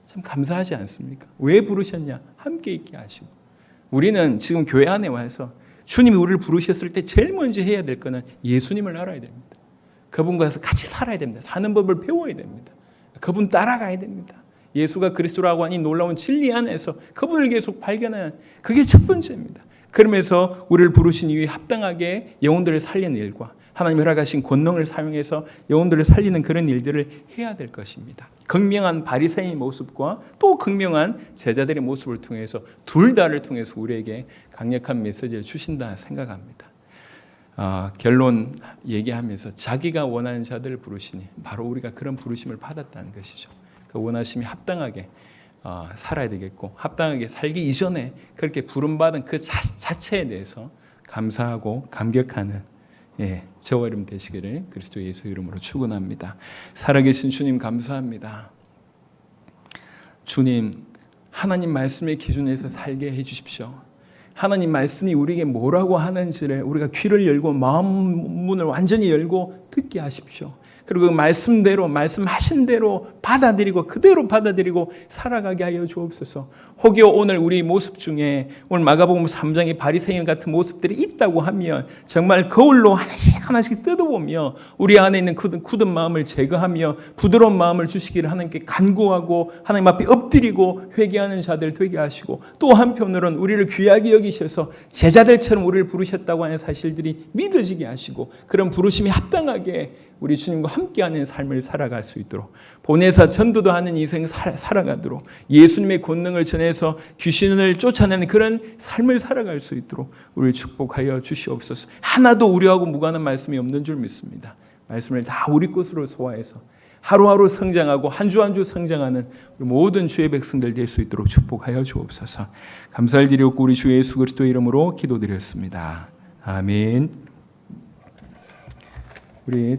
참 감사하지 않습니까? 왜 부르셨냐? 함께 있게 하시고. 우리는 지금 교회 안에 와서 주님이 우리를 부르셨을 때 제일 먼저 해야 될 거는 예수님을 알아야 됩니다. 그분과 같이 살아야 됩니다. 사는 법을 배워야 됩니다. 그분 따라가야 됩니다. 예수가 그리스도라고 하니 놀라운 진리 안에서 그분을 계속 발견하는 그게 첫 번째입니다. 그러면서 우리를 부르신 이유에 합당하게 영혼들을 살리는 일과 하나님이 허락하신 권능을 사용해서 영혼들을 살리는 그런 일들을 해야 될 것입니다. 극명한 바리새인의 모습과 또 극명한 제자들의 모습을 통해서 둘 다를 통해서 우리에게 강력한 메시지를 주신다 생각합니다. 결론 얘기하면서 자기가 원하는 자들을 부르시니 바로 우리가 그런 부르심을 받았다는 것이죠. 그 원하심이 합당하게 살아야 되겠고 합당하게 살기 이전에 그렇게 부름받은 그 자체에 대해서 감사하고 감격하는 저와 여러분 되시기를 그리스도 예수 이름으로 축원합니다. 살아계신 주님 감사합니다. 주님, 하나님 말씀의 기준에서 살게 해주십시오. 하나님 말씀이 우리에게 뭐라고 하는지를 우리가 귀를 열고 마음 문을 완전히 열고 듣게 하십시오. 그리고 그 말씀대로 말씀하신 대로 받아들이고 그대로 받아들이고 살아가게 하여 주옵소서. 혹여 오늘 우리 모습 중에 오늘 마가복음 3장의 바리새인 같은 모습들이 있다고 하면 정말 거울로 하나씩 뜯어보며 우리 안에 있는 굳은 마음을 제거하며 부드러운 마음을 주시기를 하나님께 간구하고 하나님 앞에 엎드려 엎드리고 회개하는 자들 되게 하시고, 또 한편으로는 우리를 귀하게 여기셔서 제자들처럼 우리를 부르셨다고 하는 사실들이 믿어지게 하시고, 그런 부르심이 합당하게 우리 주님과 함께하는 삶을 살아갈 수 있도록, 보내사 전도도 하는 인생 살아가도록, 예수님의 권능을 전해서 귀신을 쫓아내는 그런 삶을 살아갈 수 있도록 우리를 축복하여 주시옵소서. 하나도 우려하고 무관한 말씀이 없는 줄 믿습니다. 말씀을 다 우리 것으로 소화해서 하루하루 성장하고 한 주 한 주 성장하는 우리 모든 주의 백성들 될 수 있도록 축복하여 주옵소서. 감사를 드리옵고 우리 주 예수 그리스도의 이름으로 기도드렸습니다. 아멘. 우리